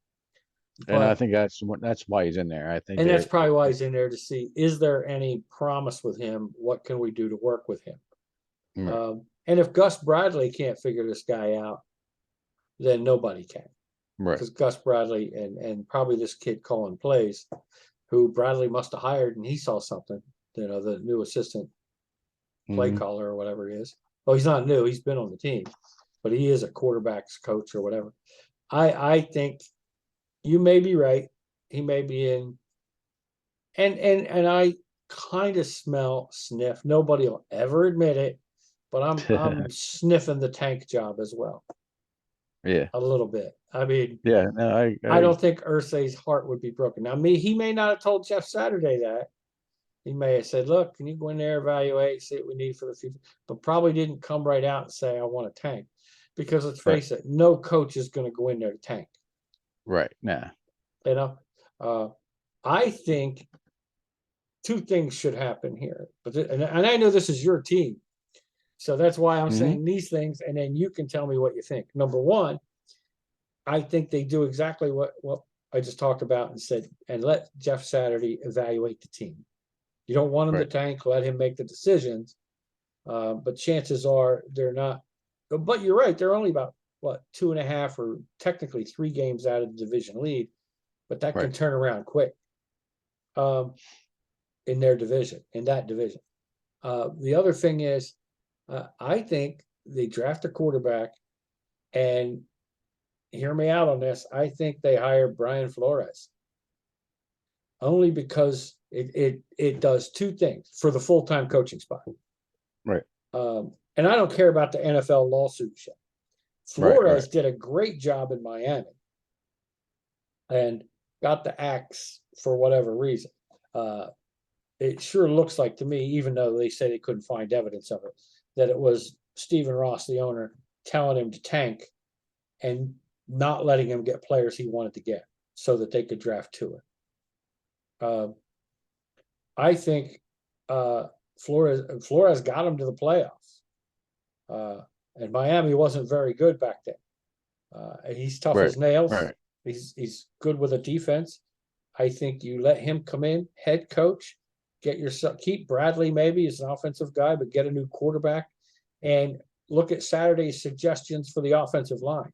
And I think that's why he's in there. I think, and that's probably why he's in there, to see, is there any promise with him? What can we do to work with him? Right. And if Gus Bradley can't figure this guy out, then nobody can. Right. Because Gus Bradley and probably this kid calling plays, who Bradley must have hired, and he saw something, the new assistant play caller or whatever he is. Oh, he's not new. He's been on the team, but he is a quarterback's coach or whatever. I think you may be right. He may be in. And I kind of sniff. Nobody will ever admit it, but I'm sniffing the tank job as well. Yeah, a little bit. I mean, yeah, no, I don't think Irsay's heart would be broken. Now, he may not have told Jeff Saturday that. He may have said, "Look, can you go in there, evaluate, see what we need for the future?" But probably didn't come right out and say, "I want a tank," because let's face it, no coach is going to go in there to tank. Right. Nah. I think 2 things should happen here, but and I know this is your team, so that's why I'm saying these things, and then you can tell me what you think. Number 1, I think they do exactly what I just talked about and said, and let Jeff Saturday evaluate the team. You don't want him to tank, let him make the decisions. But chances are they're not. But you're right, they're only about 2.5 or technically 3 games out of the division lead, but that can turn around quick. In that division. The other thing is, I think they draft a quarterback, and hear me out on this, I think they hire Brian Flores. Only because it does 2 things for the full-time coaching spot. Right. And I don't care about the NFL lawsuit shit. Flores did a great job in Miami and got the axe for whatever reason. It sure looks like to me, even though they say they couldn't find evidence of it, that it was Stephen Ross, the owner, telling him to tank and not letting him get players he wanted to get so that they could draft to it. I think Flores got him to the playoffs. And Miami wasn't very good back then. He's tough as nails. He's good with a defense. I think you let him come in, head coach, keep Bradley maybe as an offensive guy, but get a new quarterback, and look at Saturday's suggestions for the offensive line.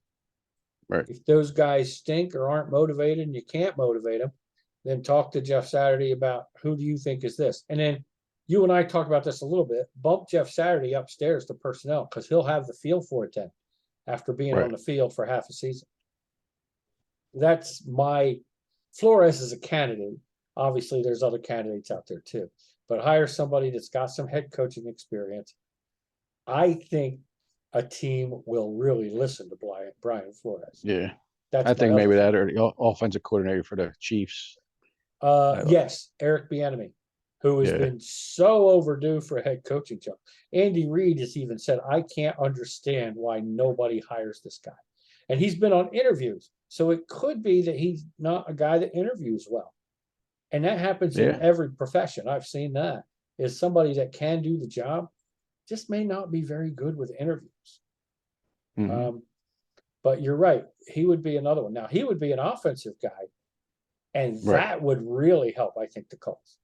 Right. If those guys stink or aren't motivated and you can't motivate them, then talk to Jeff Saturday about who do you think is this. And then you and I talked about this a little bit. Bump Jeff Saturday upstairs to personnel, because he'll have the feel for it then after being on the field for half a season. That's Flores is a candidate. Obviously, there's other candidates out there too. But hire somebody that's got some head coaching experience. I think a team will really listen to Brian Flores. Yeah. I think maybe that, or the offensive coordinator for the Chiefs. Yes, Eric Bieniemy, who has been so overdue for a head coaching job. Andy Reid has even said, "I can't understand why nobody hires this guy." And he's been on interviews. So it could be that he's not a guy that interviews well. And that happens in every profession. I've seen that. Is somebody that can do the job, just may not be very good with interviews. Mhm. But you're right. He would be another one. Now, he would be an offensive guy, and Right. that would really help, I think, the Colts.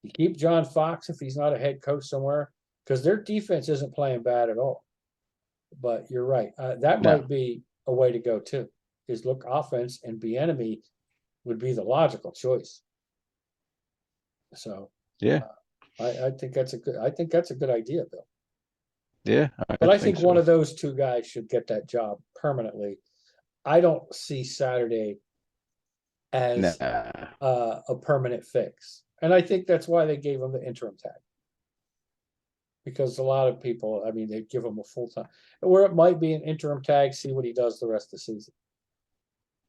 You keep John Fox if he's not a head coach somewhere, because their defense isn't playing bad at all. But you're right. That No. might be a way to go too. Is look offense, and Bieniemy would be the logical choice. So Yeah. I think that's a good idea, Bill. Yeah, I But I think think one so. of those two guys should get that job permanently. I don't see Saturday as Nah. a permanent fix, and I think that's why they gave him the interim tag. Because a lot of people, I mean, they give him a full time, where it might be an interim tag, see what he does the rest of the season.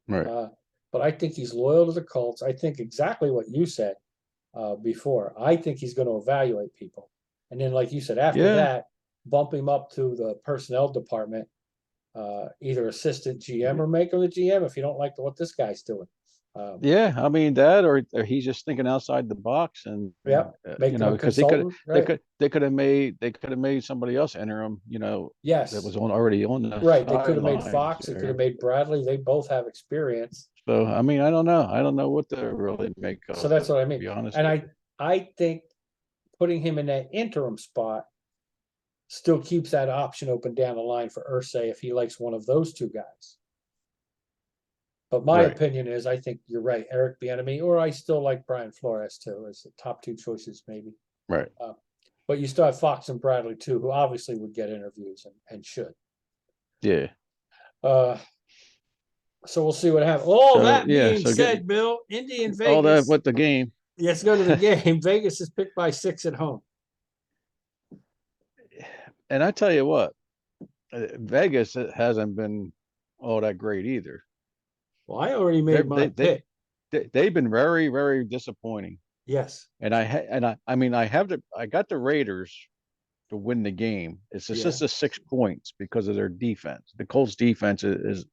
Right. But I think he's loyal to the Colts. I think exactly what you said before. I think he's going to evaluate people, and then, like you said, after Yeah. that, bump him up to the personnel department, either assistant GM or make him the GM if you don't like what this guy's doing. Yeah, I mean that, or he's just thinking outside the box, and Yeah, make him a because he could, consultant, right? they could have made somebody else interim, that Yes, was already on the right. They could have made sidelines Fox. They could have there. made Bradley. They both have experience. So I mean, I don't know. I don't know what to really make So of that's it, what I to mean. be honest And with I think putting him in that interim spot still keeps that option open down the line for Ursay if he likes one of those two guys. But you. my Right. opinion is, I think you're right, Eric Bieniemy, or I still like Brian Flores too as the top two choices maybe. Right. But you still have Fox and Bradley too, who obviously would get interviews and should. Yeah. Uh, so we'll see what happens. All So that yeah. being So get said, Bill, Indy and all that Vegas. with the game. Let's go to the game. Vegas is picked by 6 at home. And I tell you what, Vegas hasn't been all that great either. Well, I already They're, made my they they pick. they've been very, very disappointing. Yes. And I mean, I got the Raiders to win the game. It's Yeah. just a 6 points because of their defense. The Colts defense is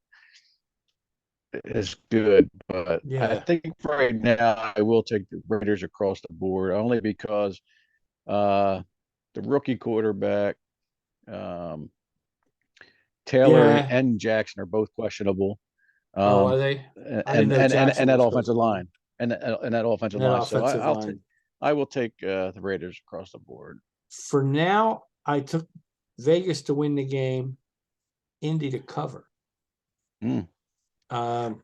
good, but I Yeah. think right now I will take the Raiders across the board only because uh the rookie quarterback, um Taylor Yeah. and Jackson are both questionable. Oh, are Um they? I didn't and know and and, Jackson and that was offensive questionable. line. And that offensive That line. So offensive line. I will take the Raiders across the board. For now, I took Vegas to win the game, Indy to cover. Mm. Um,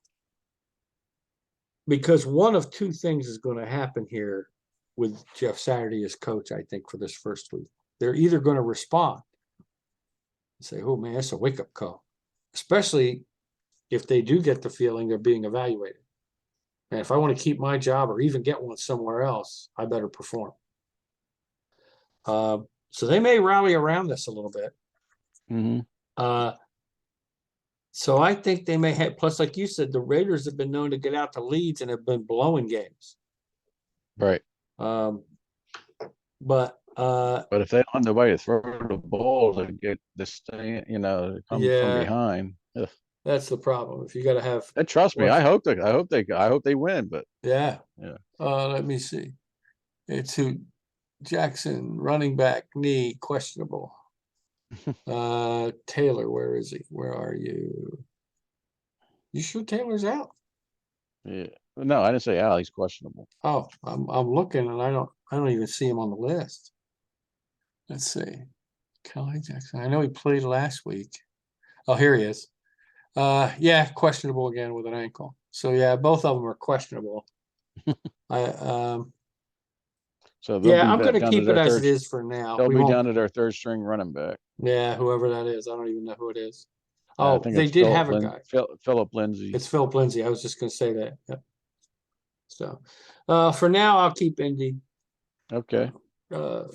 because one of two things is going to happen here with Jeff Saturday as coach, I think, for this first week. They're either going to respond and say, oh man, that's a wake-up call, especially if they do get the feeling they're being evaluated. And if I want to keep my job or even get one somewhere else, I better perform. So they may rally around this a little bit. Mm-hmm. So I think they may have, plus, like you said, the Raiders have been known to get out to leads and have been blowing games. Right. But if they're on the way to throw the ball to get this thing, come from yeah, behind. Ugh. that's the problem. If you got to have, And trust me, I hope they win, but yeah. yeah. Let me see. It's who Jackson, running back, knee, questionable. Taylor, where is he? Where are you? You sure Taylor's out? Yeah. No, I didn't say Al. He's questionable. Oh, I'm looking and I don't even see him on the list. Let's see. Kelly Jackson. I know he played last week. Oh, here he is. Yeah, questionable again with an ankle. So yeah, both of them are questionable. I So they'll yeah, be I'm gonna down to keep it their as it third. is for now. They'll We be won't. down to their third string running back. Yeah, whoever that is, I don't even know who it is. I Oh, think they it's did have a guy. Philip Lindsay. It's Philip Lindsay. I was just gonna say that. Yep. So, for now, I'll keep Indy. Okay.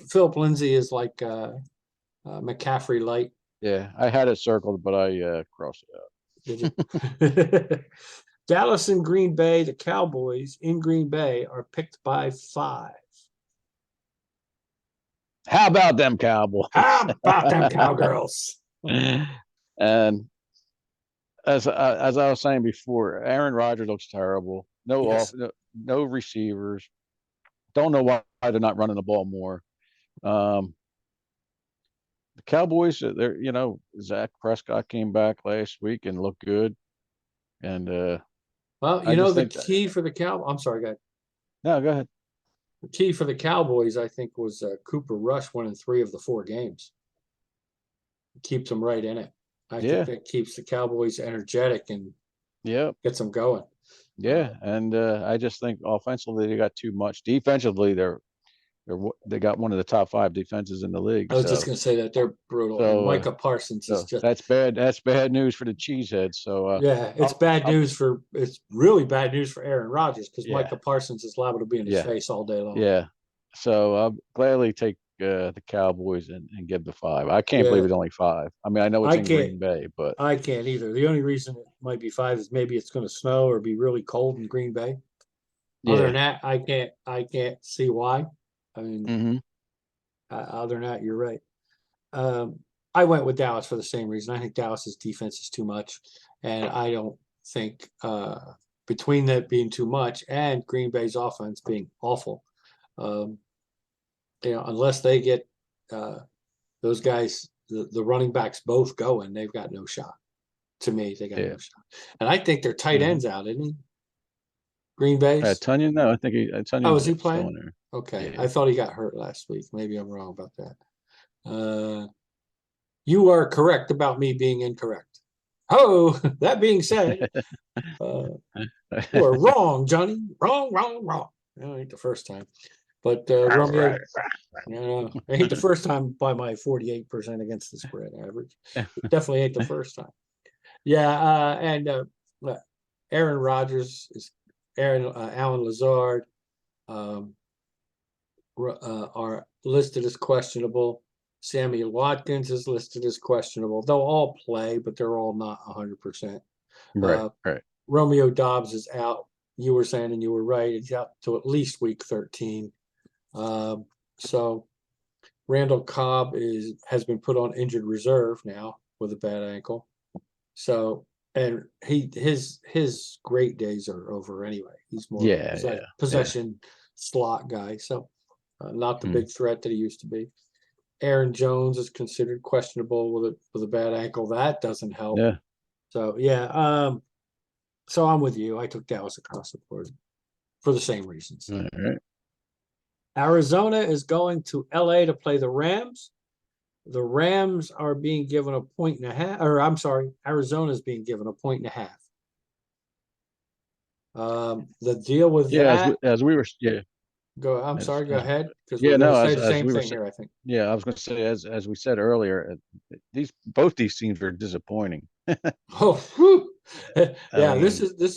Philip Lindsay is like McCaffrey light. Yeah, I had it circled, but I crossed it out. Did you? Dallas and Green Bay, the Cowboys in Green Bay are picked by 5. How about them Cowboys? How about them Cowgirls? And as I was saying before, Aaron Rodgers looks terrible. Yes. No receivers. Don't know why they're not running the ball more. the Cowboys, they're, Zach Prescott came back last week and looked good. And Well, I just the think key for the I'm sorry, guys. no, go ahead. The key for the Cowboys, I think, was Cooper Rush winning 3 of the 4 games. Keeps them right in it. I think that keeps the Cowboys energetic and gets them going. Yeah, and I just think offensively they got too much. Defensively, they got one of the top 5 defenses in the league. I was just going to say that they're brutal. So and Micah Parsons is just that's bad. That's bad news for the Cheeseheads. So yeah, it's it's really bad news for Aaron Rodgers because Micah Parsons is liable to be in his face all day long. Yeah, so I'll gladly take the Cowboys and give the 5. I can't believe it's only 5. I mean, I know it's in Green Bay, but I can't either. The only reason it might be 5 is maybe it's going to snow or be really cold in Green Bay. Other than that, I can't see why. I mean, other than that, you're right. I went with Dallas for the same reason. I think Dallas's defense is too much, and I don't think between that being too much and Green Bay's offense being awful, unless they get those guys, the running backs both going, they've got no shot. To me, they got no shot. And I think their tight ends out, isn't he? Green Bay's. Tunyon, no, I think is he playing? There. Okay, I thought he got hurt last week. Maybe I'm wrong about that. You are correct about me being incorrect. Oh, that being said, you are wrong, Johnny. Wrong. That ain't the first time. But Romeo, it ain't the first time by my 48% against the spread average. It definitely ain't the first time. Yeah, and Aaron Rodgers is Alan Lazard are listed as questionable. Samuel Watkins is listed as questionable. They'll all play, but they're all not 100%. Right. Romeo Doubs is out. You were saying, and you were right, he's out to at least week 13. So Randall Cobb has been put on injured reserve now with a bad ankle. So, and his great days are over anyway. He's more possession slot guy. So not the big threat that he used to be. Aaron Jones is considered questionable with a bad ankle. That doesn't help. Yeah. So so I'm with you. I took Dallas across the board for the same reasons. All right. Arizona is going to LA to play the Rams. The Rams are being given a 1.5, or I'm sorry, Arizona is being given a 1.5. The deal with that. As we were, Go. I'm sorry. Go ahead. Because we're going to say the same thing here, I think. Yeah, I was going to say as we said earlier, both these teams are disappointing. This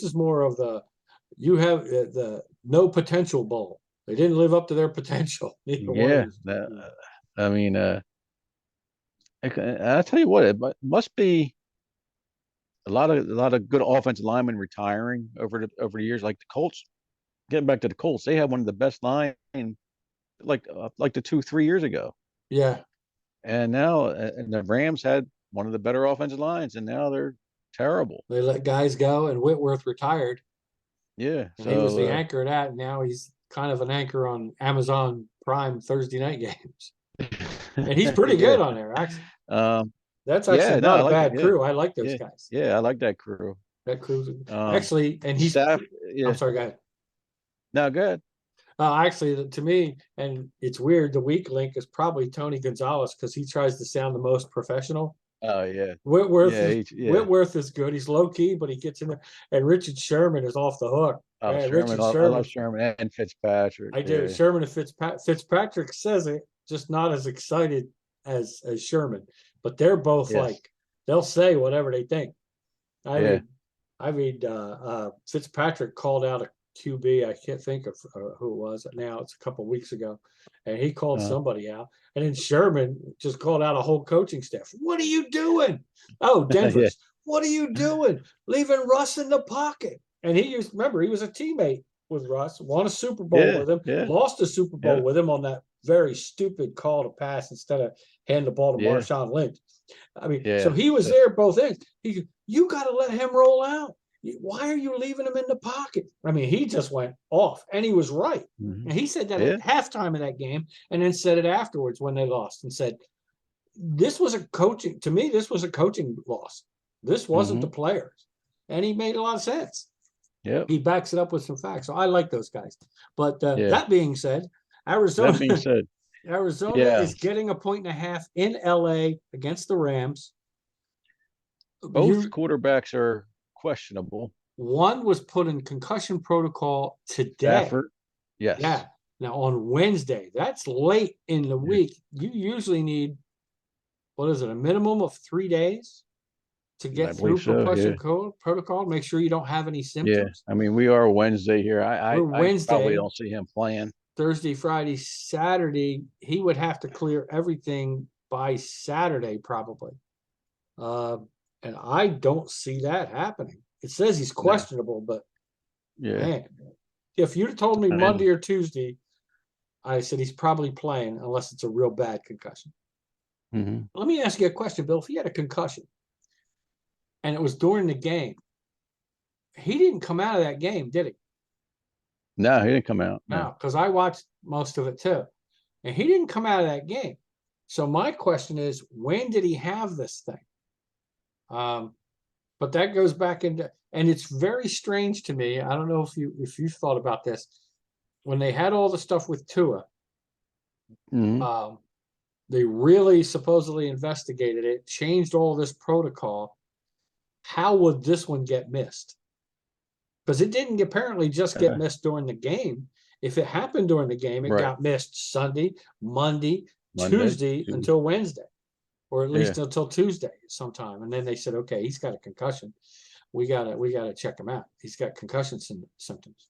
is more of the you have the no potential bowl. They didn't live up to their potential. I mean, I tell you what, it must be a lot of good offensive linemen retiring over the years. Like the Colts, getting back to the Colts, they had one of the best line like the 2-3 years ago. Yeah. And now, and the Rams had one of the better offensive lines, and now they're terrible. They let guys go, and Whitworth retired. Yeah, and he was the anchor of that. And now he's kind of an anchor on Amazon Prime Thursday night games, and he's pretty good on there. Actually, that's actually not a bad crew. I like those guys. Yeah, I like that crew. That crew's actually, and he's. I'm sorry, go ahead. No, go ahead. Actually, to me, and it's weird, the weak link is probably Tony Gonzalez because he tries to sound the most professional. Oh, yeah. Whitworth is good. He's low key, but he gets in there. And Richard Sherman is off the hook. Oh, Sherman, I love Sherman and Fitzpatrick. I do. Sherman and Fitzpatrick says it, just not as excited as Sherman. But they're both they'll say whatever they think. I mean, Fitzpatrick called out a QB. I can't think of who it was now. It's a couple of weeks ago, and he called somebody out. And then Sherman just called out a whole coaching staff. What are you doing? Oh, Denver's. What are you doing? Leaving Russ in the pocket. And he was a teammate with Russ, won a Super Bowl with him, lost a Super Bowl with him on that very stupid call to pass instead of hand the ball to Marshawn Lynch. I mean, so he was there both ends. You got to let him roll out. Why are you leaving him in the pocket? I mean, he just went off, and he was right. And he said that at halftime of that game, and then said it afterwards when they lost, and said, this was a coaching, to me, this was a coaching loss. This wasn't the players. And he made a lot of sense. Yep. He backs it up with some facts. So I like those guys. But that being said, Arizona is getting a 1.5 in LA against the Rams. Both quarterbacks are questionable. One was put in concussion protocol today. Stafford. Yes. Yeah. Now on Wednesday, that's late in the week. You usually need, what is it, a minimum of 3 days to get through concussion protocol. Make sure you don't have any symptoms. Yeah. I mean, we are Wednesday here. I probably don't see him playing. Thursday, Friday, Saturday, he would have to clear everything by Saturday probably. And I don't see that happening. It says he's questionable, but man, if you'd have told me Monday or Tuesday, I said he's probably playing unless it's a real bad concussion. Let me ask you a question, Bill. If he had a concussion and it was during the game, he didn't come out of that game, did he? No, he didn't come out. No, because I watched most of it too. And he didn't come out of that game. So my question is, when did he have this thing? But that goes back into, and it's very strange to me. I don't know if you thought about this. When they had all the stuff with Tua, they really supposedly investigated it, changed all this protocol. How would this one get missed? Because it didn't apparently just get missed during the game. If it happened during the game, it got missed Sunday, Monday, Tuesday until Wednesday, or at least until Tuesday sometime. And then they said, okay, he's got a concussion. We gotta check him out. He's got concussion symptoms.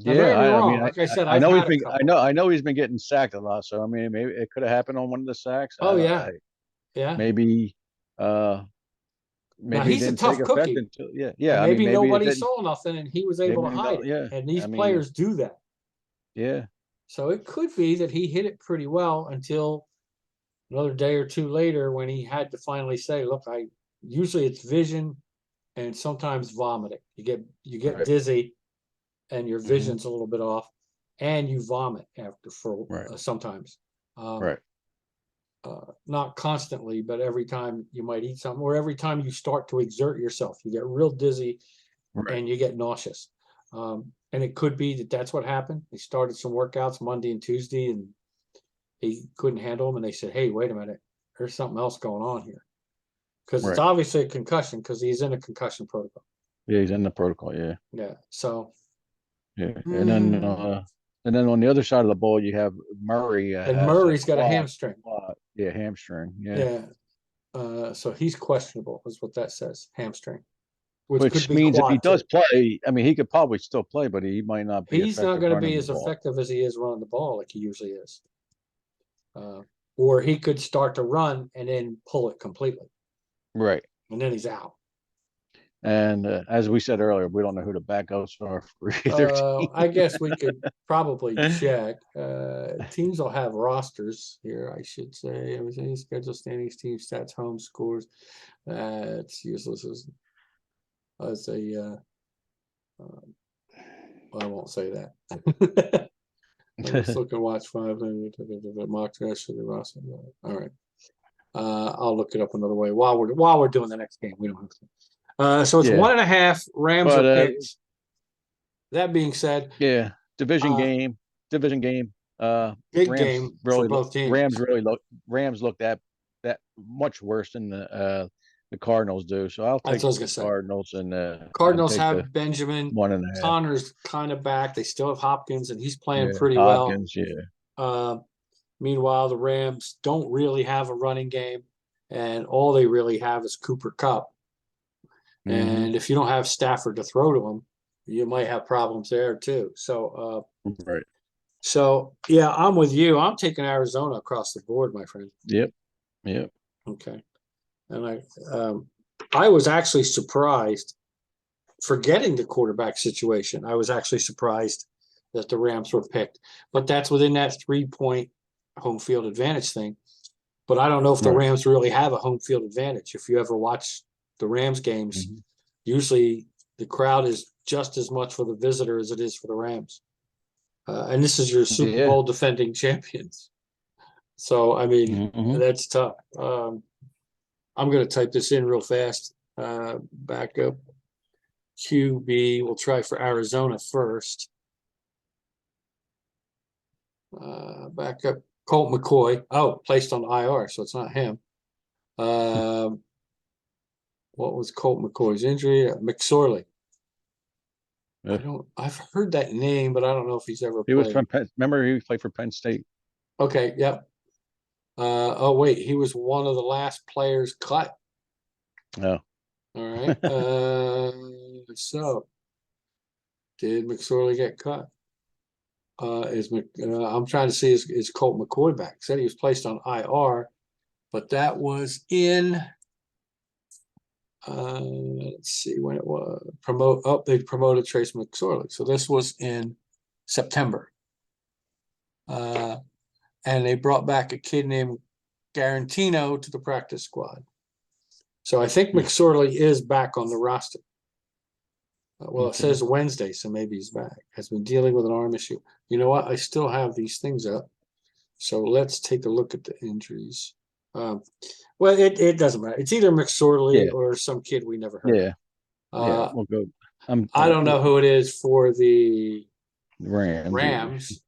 Like I said, I know he's been getting sacked a lot. So I mean, maybe it could have happened on one of the sacks. Oh maybe. Now he's a tough cookie. Maybe nobody saw nothing, and he was able to hide it. And these players do that. Yeah. So it could be that he hit it pretty well until another day or two later, when he had to finally say, "Look, usually it's vision, and sometimes vomiting. You get dizzy, and your vision's a little bit off, and you vomit after sometimes." Not constantly, but every time you might eat something, or every time you start to exert yourself, you get real dizzy and you get nauseous. And it could be that that's what happened. He started some workouts Monday and Tuesday, and he couldn't handle them. And they said, "Hey, wait a minute, there's something else going on here." Because it's obviously a concussion, because he's in a concussion protocol. Yeah, he's in the protocol. Yeah. So. Yeah, and then on the other side of the ball, you have Murray. And Murray's got a hamstring. Hamstring. So he's questionable, is what that says. Hamstring. Which means if he does play, I mean, he could probably still play, but he might not be. He's not going to be as effective as he is running the ball like he usually is. Or he could start to run and then pull it completely. Right. And then he's out. And as we said earlier, we don't know who the backups are for either team. I guess we could probably check. Teams will have rosters here, I should say. Everything, schedule, standings, team stats, home scores. It's useless as a. I won't say that. Let's look and watch 5 mock draft the roster. All right. I'll look it up another way while we're doing the next game. We don't have to. So it's 1.5. Rams are picked. That being said, division game. Big Rams game for both teams. Rams looked that much worse than the Cardinals do. So I'll take the Cardinals. And Cardinals have Benjamin. 1.5. Connor's kind of back. They still have Hopkins, and he's playing pretty Hopkins, well. Meanwhile, the Rams don't really have a running game, and all they really have is Cooper Kupp. And if you don't have Stafford to throw to him, you might have problems there too. So, So I'm with you. I'm taking Arizona across the board, my friend. Yep. Okay. And I was actually surprised, forgetting the quarterback situation. I was actually surprised that the Rams were picked, but that's within that 3-point home field advantage thing. But I don't know if the Rams really have a home field advantage. If you ever watch the Rams games, usually the crowd is just as much for the visitor as it is for the Rams. And this is your Super Bowl defending champions. So, I mean, Mhm. that's tough. I'm going to type this in real fast. Backup QB. We'll try for Arizona first. Backup Colt McCoy. Oh, placed on IR, so it's not him. What was Colt McCoy's injury? McSorley. Yeah. I've heard that name, but I don't know if he's ever He was played. from Penn. Remember, he played for Penn State. Okay, yep. Oh wait, he was one of the last players cut. No. All right. So did McSorley get cut? I'm trying to see is Colt McCoy back? Said he was placed on IR, but that was in let's see when it was they promoted Trace McSorley. So this was in September. And they brought back a kid named Garantino to the practice squad. So I think McSorley is back on the roster. Well, it says Wednesday, so maybe he's back. Has been dealing with an arm issue. You know what? I still have these things up. So let's take a look at the injuries. Well, it doesn't matter. It's either McSorley Yeah. or some kid we never heard Yeah. Yeah. of. We'll go. I don't know who it is for the Rams. Rams.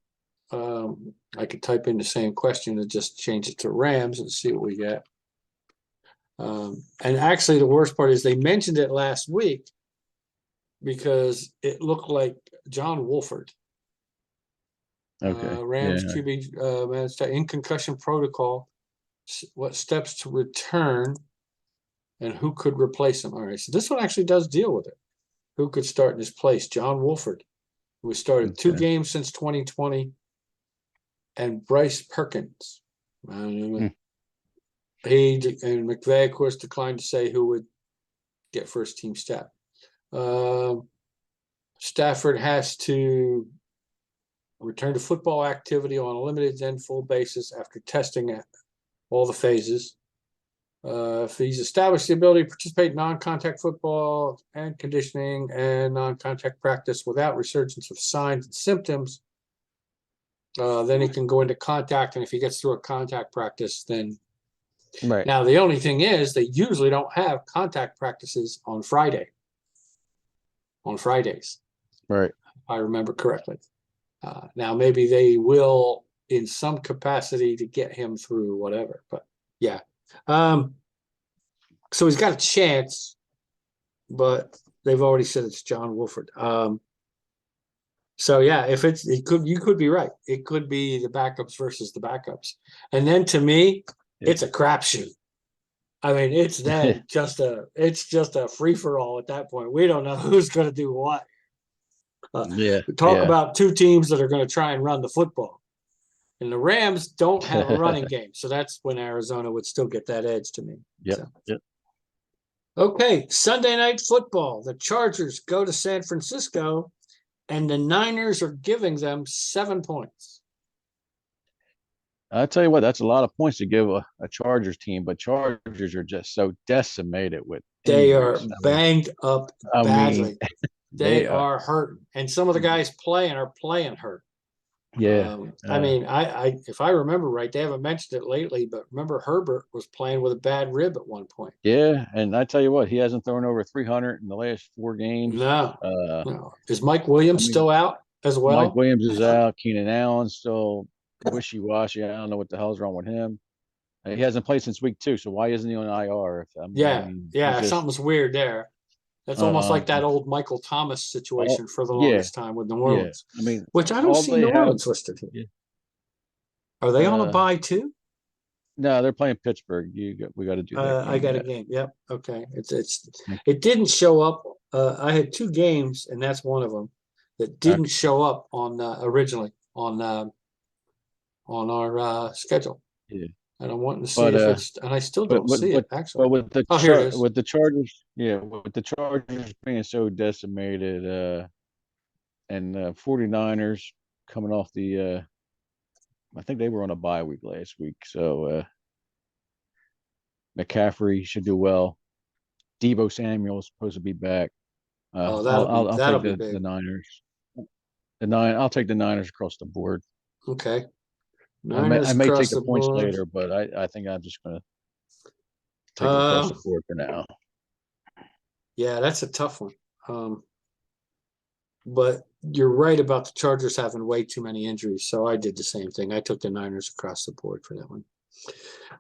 I could type in the same question and just change it to Rams and see what we get. And actually, the worst part is they mentioned it last week because it looked like John Wolford, Okay. Rams Yeah. QB, in concussion protocol. What steps to return and who could replace him? All right, so this one actually does deal with it. Who could start in his place? John Wolford, who started 2 Okay. games since 2020, and Bryce Perkins. And McVay, of course, declined to say who would get first team stat. Stafford has to return to football activity on a limited and full basis after testing at all the phases. If he's established the ability to participate in non-contact football and conditioning and non-contact practice without resurgence of signs and symptoms, then he can go into contact. And if he gets through a contact practice, then Right. now the only thing is they usually don't have contact practices on Fridays. Right. If I remember correctly. Now maybe they will in some capacity to get him through whatever, but yeah. So he's got a chance, but they've already said it's John Wolford. So yeah, if you could be right. It could be the backups versus the backups. And then to me, it's a crapshoot. I mean, it's then just a free for all at that point. We don't know who's going to do what. Talk about 2 teams that are going to try and run the football. And the Rams don't have a running game. So that's when Arizona would still get that edge to me. Yep. So. Yep. Okay, Sunday Night Football. The Chargers go to San Francisco, and the Niners are giving them 7 points. I'll tell you what, that's a lot of points to give a Chargers team, but Chargers are just so decimated with They are injuries. banged up badly. They are are hurting. And some of the guys playing are playing hurt. Yeah. I mean, I if I remember right, they haven't mentioned it lately, but remember Herbert was playing with a bad rib at one point. Yeah, and I tell you what, he hasn't thrown over 300 in the last 4 games. No. Is Mike Williams still out as well? Mike Williams is out. Keenan Allen's still wishy-washy. I don't know what the hell's wrong with him. He hasn't played since week 2, so why isn't he on IR? Something's weird there. That's almost like that old Michael Thomas situation for the longest time with New Orleans. I mean, which I don't see New Orleans listed here. Yeah. Are they on a bye too? No, they're playing Pittsburgh. We got to do that. I got a game. Yep. Okay. It didn't show up. I had 2 games, and that's one of them that didn't show up on originally on our schedule. Yeah. And I'm wanting to see if it's, and I still don't see it actually. But with the here it is. With the Chargers, with the Chargers being so decimated, and 49ers coming off the, I think they were on a bye week last week, so McCaffrey should do well. Deebo Samuel is supposed to be back. I'll take the Niners. I'll take the Niners across the board. Okay. Niners I may across take the the points board. later, but I think I'm just going to take it across the board for now. Yeah, that's a tough one. But you're right about the Chargers having way too many injuries. So I did the same thing. I took the Niners across the board for that one.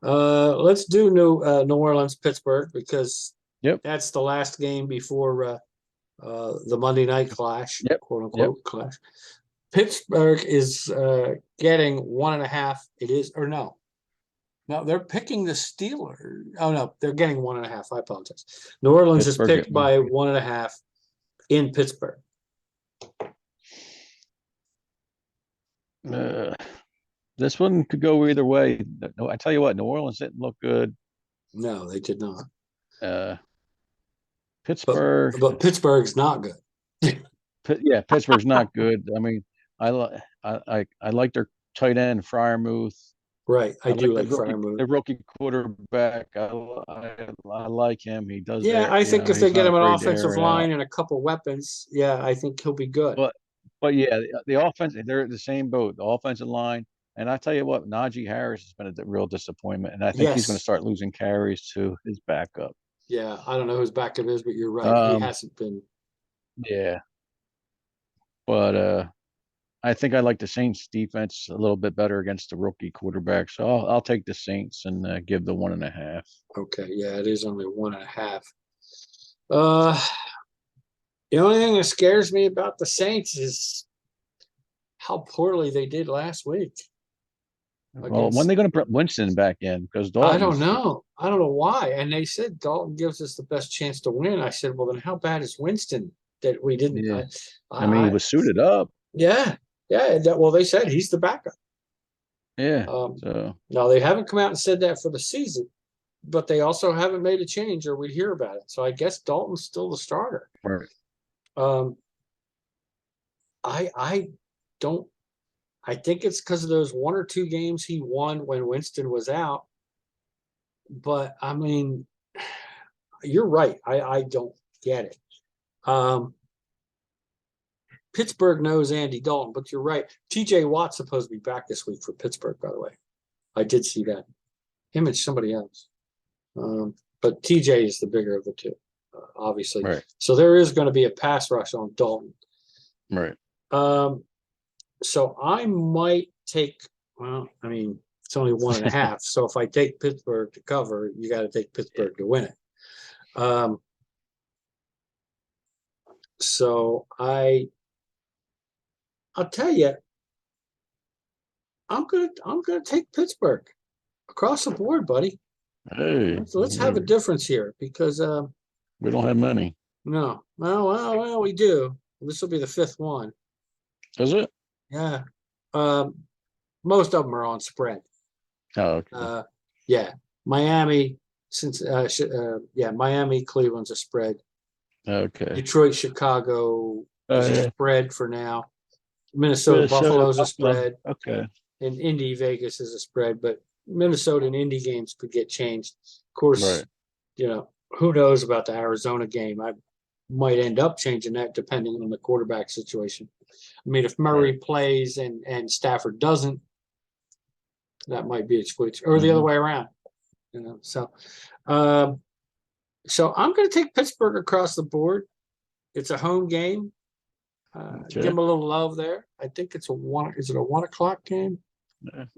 Let's do New Orleans, Pittsburgh, because that's the last game before the Monday night clash, quote unquote clash. Pittsburgh is getting 1.5. It is, or no. No, they're picking the Steelers. Oh no, they're getting 1.5. I apologize. New Orleans is picked by 1.5 in Pittsburgh. This one could go either way. No, I tell you what, New Orleans didn't look good. No, they did not. Pittsburgh, but Pittsburgh's not good. Pittsburgh's not good. I mean, I like their tight end Freiermuth. Right, I do like Freiermuth. The rookie quarterback, I like him. He does. Yeah, I think if they get him an offensive line and a couple weapons, yeah, I think he'll be good. But yeah, the offense, they're the same boat. The offensive line, and I tell you what, Najee Harris has been a real disappointment, and I think he's going to start losing carries to his backup. Yeah, I don't know whose backup is, but you're right. He hasn't been. Yeah, but I think I like the Saints defense a little bit better against the rookie quarterback, so I'll take the Saints and give the 1.5. Okay, yeah, it is only 1.5. The only thing that scares me about the Saints is how poorly they did last week. Well, when are they going to put Winston back in? Because Dalton. I don't know. I don't know why. And they said Dalton gives us the best chance to win. I said, well, then how bad is Winston that we didn't? Yeah. I mean, he was suited up. Yeah. Yeah. Well, they said he's the backup. Yeah. So now they haven't come out and said that for the season, but they also haven't made a change or we'd hear about it. So I guess Dalton's still the starter. Right. I think it's because of those 1 or 2 games he won when Winston was out. But I mean, you're right. I don't get it. Pittsburgh knows Andy Dalton, but you're right. TJ Watt's supposed to be back this week for Pittsburgh, by the way. I did see that. Him and somebody else. But TJ is the bigger of the two, obviously. Right. So there is going to be a pass rush on Dalton. Right. So I might take, well, I mean, it's only 1.5. So if I take Pittsburgh to cover, you got to take Pittsburgh to win it. So I'll tell you, I'm gonna take Pittsburgh across the board, buddy. Hey, let's have a difference here because we don't have many. No, well, we do. This will be the 5th one. Is it? Yeah. Most of them are on spread. Oh, okay. Yeah. Miami, Miami, Cleveland's a spread. Okay. Detroit, Chicago is a spread for now. Minnesota, Buffalo's a spread. Okay. And Indy, Vegas is a spread, but Minnesota and Indy games could get changed. Of course, who knows about the Arizona game? I might end up changing that depending on the quarterback situation. I mean, if Murray plays and Stafford doesn't, that might be a switch, or the other way around. So I'm going to take Pittsburgh across the board. It's a home game. Give them a little love there. I think it's is it a 1 o'clock game?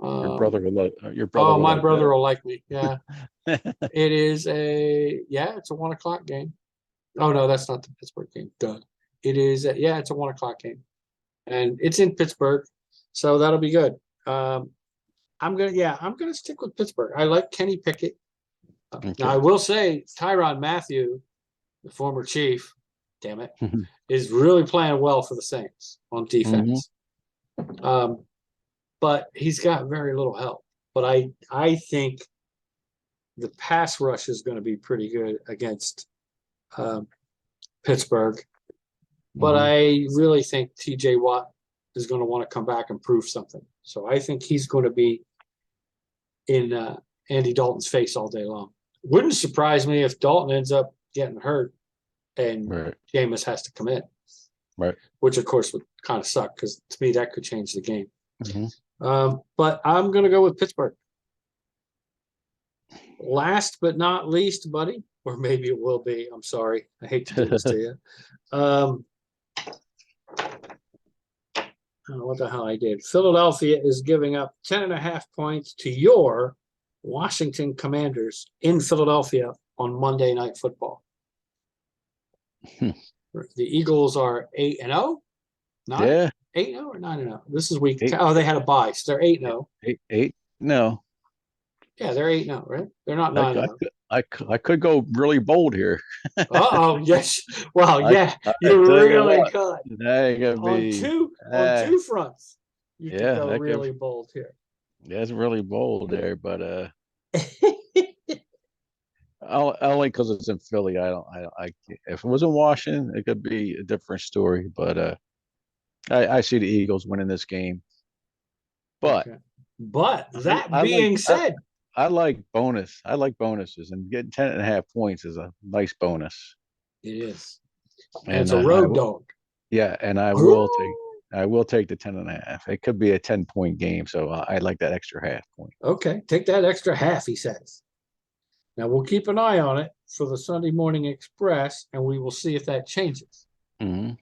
Your brother will like. Your brother. Oh, my brother will like me. Yeah, it is it's a 1 o'clock game. Oh no, that's not the Pittsburgh game. Duh. It is. It's a 1 o'clock game, and it's in Pittsburgh, so that'll be good. I'm gonna stick with Pittsburgh. I like Kenny Pickett. Now I will say Tyrann Mathieu, the former Chief, damn it, is really playing well for the Saints on defense. But he's got very little help. But I think the pass rush is going to be pretty good against Pittsburgh. But I really think TJ Watt is going to want to come back and prove something. So I think he's going to be in Andy Dalton's face all day long. Wouldn't surprise me if Dalton ends up getting hurt and Jameis has to come in. Right. Which, of course, would kind of suck because, to me, that could change the game. But I'm going to go with Pittsburgh. Last but not least, buddy, or maybe it will be. I'm sorry. I hate to do this to you. What the hell I did. Philadelphia is giving up 10.5 points to your Washington Commanders in Philadelphia on Monday Night Football. The Eagles are 8-0. Yeah. 8-0 or 9-0. This is week 10. Oh, they had a bye, so they're 8-0. 8. No. Yeah, they're 8-0, right? They're not 9-0. I could go really bold here. Uh-oh, yes. Well, yeah, you tell you really what, could. that could On be two fronts, you could yeah, go that really could, bold here. that's really bold there, but only because it's in Philly. If it was in Washington, it could be a different story. But I see the Eagles winning this game. But Okay. But that I being said, I like bonus. I like bonuses, and getting 10.5 points is a nice bonus. it is. And And it's a road dog. Yeah, and I will take the 10.5. It could be a 10-point game, so I like that extra half point. Okay, take that extra half, he says. Now we'll keep an eye on it for the Sunday Morning Express, and we will see if that changes. Mm-hmm.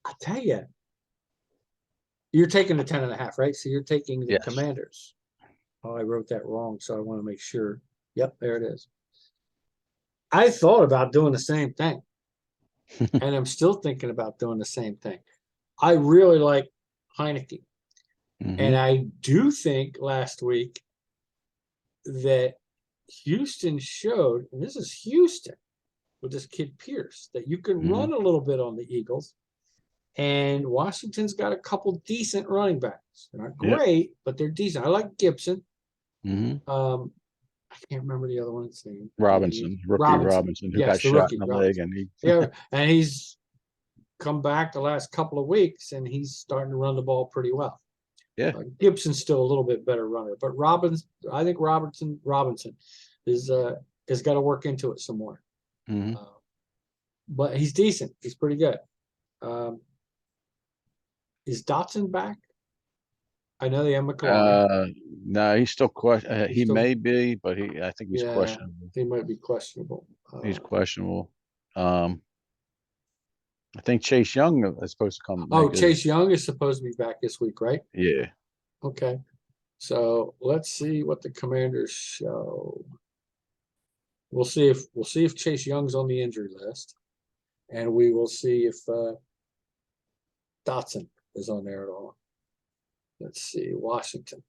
I tell you, you're taking the 10.5, right? So you're taking the Commanders. Oh, I wrote that wrong, so I want to make sure. Yep, there it is. I thought about doing the same thing, and I'm still thinking about doing the same thing. I really like Heineke, and I do think last week that Houston showed, and this is Houston with this kid Pierce, that you can run a little bit on the Eagles. And Washington's got a couple decent running backs. They're not great, but they're decent. I like Gibson. I can't remember the other one's name. Rookie Robinson, who got shot in the leg, and he's come back the last couple of weeks, and he's starting to run the ball pretty well. Yeah, Gibson's still a little bit better runner, but I think Robinson is has got to work into it some more. But he's decent. He's pretty good. Is Dotson back? I know they have McLaurin. No, he's still questionable. He may be, but I think he's questionable. He might be questionable. He's questionable. I think Chase Young is supposed to come. Oh, Chase Young is supposed to be back this week, right? Yeah. Okay. So let's see what the Commanders show. We'll see if Chase Young's on the injury list, and we will see if Dotson is on there at all. Let's see, Washington.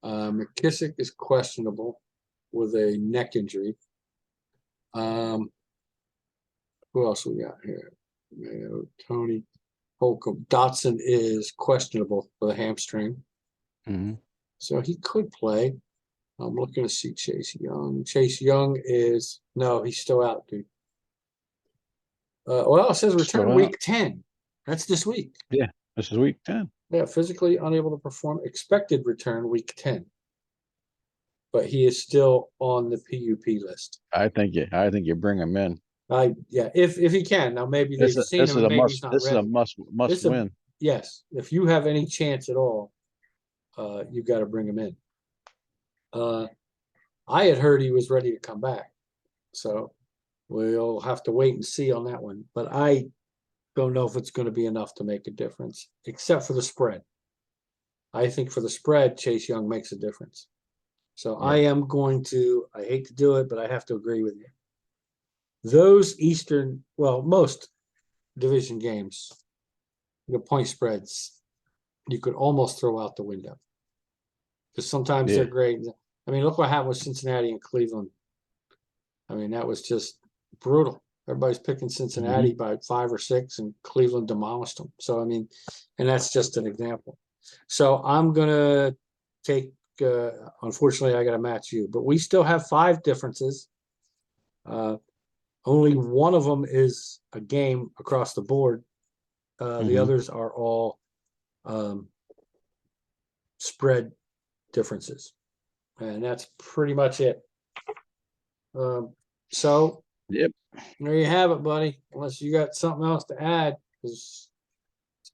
McKissick is questionable with a neck injury. Who else we got here? Tony Holcomb. Dotson is questionable with a hamstring. So he could play. I'm looking to see Chase Young. Chase Young is he's still out, dude. Well, it says return week 10. That's this week. Yeah, this is week 10. Yeah, physically unable to perform. Expected return week 10. But he is still on the PUP list. I think you bring him in. If he can. Now maybe they've seen him and maybe he's not ready. This is a must win. Yes. If you have any chance at all, you've got to bring him in. I had heard he was ready to come back. So we'll have to wait and see on that one. But I don't know if it's going to be enough to make a difference, except for the spread. I think for the spread, Chase Young makes a difference. So I am going to, I hate to do it, but I have to agree with you. Those most division games, the point spreads, you could almost throw out the window. Because sometimes they're great. I mean, look what happened with Cincinnati and Cleveland. I mean, that was just brutal. Everybody's picking Cincinnati by 5 or 6, and Cleveland demolished them. So, I mean, and that's just an example. So I'm going to take, unfortunately, I got to match you. But we still have 5 differences. Only one of them is a game across the board. The others are all spread differences. And that's pretty much it. So there you have it, buddy. Unless you got something else to add, because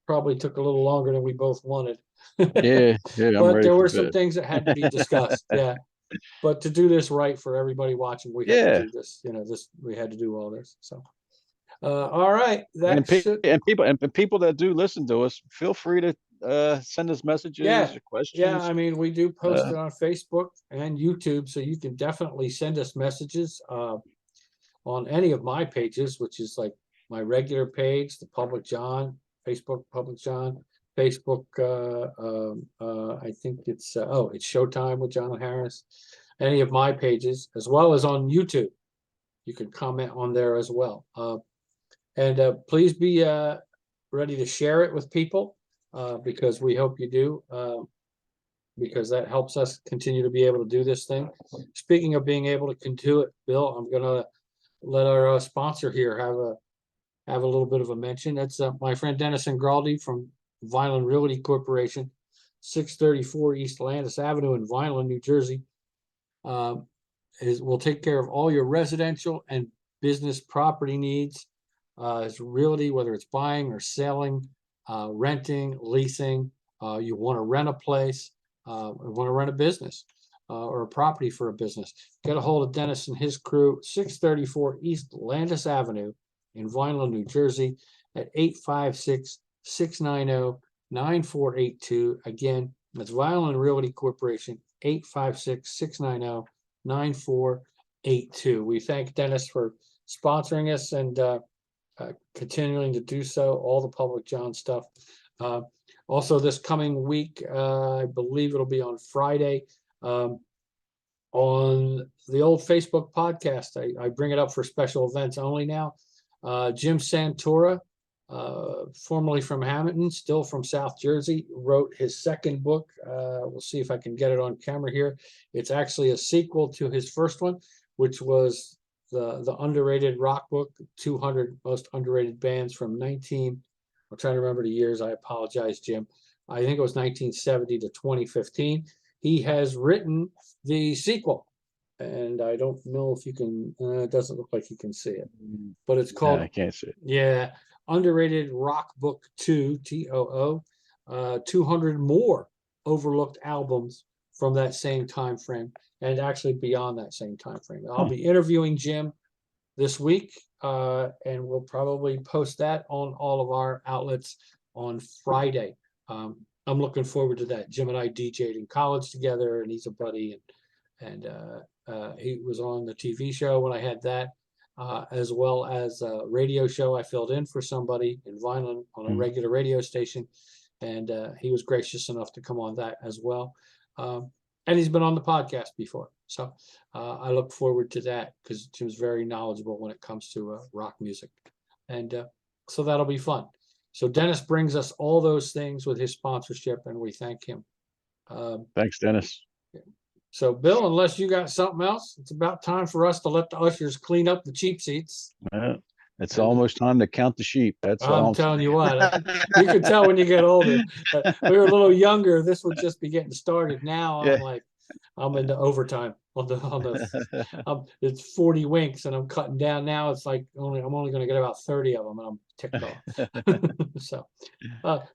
probably took a little longer than we both wanted. Yeah, I'm But ready there for were some bed. things that had to be discussed. Yeah. But to do this right for everybody watching, we had to Yeah, do this. We had to do all this. So, all right, and that should. people that do listen to us, feel free to send us messages Yeah, or yeah. questions. I mean, we do post Uh, it on Facebook and YouTube, so you can definitely send us messages on any of my pages, which is like my regular page, the Public John, Facebook Public John, Facebook. I think it's it's Showtime with John Harris. Any of my pages, as well as on YouTube, you can comment on there as well. And please be ready to share it with people because we hope you do. Because that helps us continue to be able to do this thing. Speaking of being able to do it, Bill, I'm gonna let our sponsor here have a little bit of a mention. That's my friend Dennis Ingraldi from Vineland Realty Corporation, 634 East Landis Avenue in Vineland, New Jersey. Will take care of all your residential and business property needs. It's realty, whether it's buying or selling, renting, leasing. You want to rent a place, want to rent a business or a property for a business. Get a hold of Dennis and his crew, 634 East Landis Avenue in Vineland, New Jersey at 856-690-9482. Again, that's Vineland Realty Corporation, 856-690-9482. We thank Dennis for sponsoring us and continuing to do so, all the Public John stuff. Also, this coming week, I believe it'll be on Friday, on the old Facebook podcast. I bring it up for special events only now. Jim Santora, formerly from Hamilton, still from South Jersey, wrote his second book. We'll see if I can get it on camera here. It's actually a sequel to his first one, which was the underrated rock book, 200 most underrated bands from I'm trying to remember the years. I apologize, Jim. I think it was 1970 to 2015. He has written the sequel, and I don't know if you can. It doesn't look like you can see it, but it's called. I can't see it. Yeah, Underrated Rock Book 2, TOO. 200 more overlooked albums from that same time frame, and actually beyond that same time frame. I'll be interviewing Jim this week, and we'll probably post that on all of our outlets on Friday. I'm looking forward to that. Jim and I DJ'd in college together, and he's a buddy, and he was on the TV show when I had that, as well as a radio show. I filled in for somebody in Vineland on a regular radio station, and he was gracious enough to come on that as well. And he's been on the podcast before. So I look forward to that because Jim's very knowledgeable when it comes to rock music. And so that'll be fun. So Dennis brings us all those things with his sponsorship, and we thank him. Thanks, Dennis. So, Bill, unless you got something else, it's about time for us to let the ushers clean up the cheap seats. It's almost time to count the sheep. That's all I'm telling you what, you can tell when you get older. We were a little younger. This would just be getting started. Now I'm like, I'm into overtime on the it's 40 winks and I'm cutting down now. It's like I'm only going to get about 30 of them and I'm ticked off. So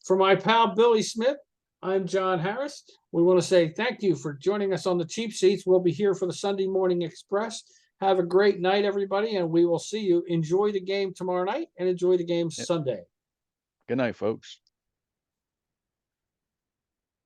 for my pal Billy Smith, I'm John Harris. We want to say thank you for joining us on the cheap seats. We'll be here for the Sunday Morning Express. Have a great night, everybody, and we will see you. Enjoy the game tomorrow night and enjoy the game Sunday. Good night, folks.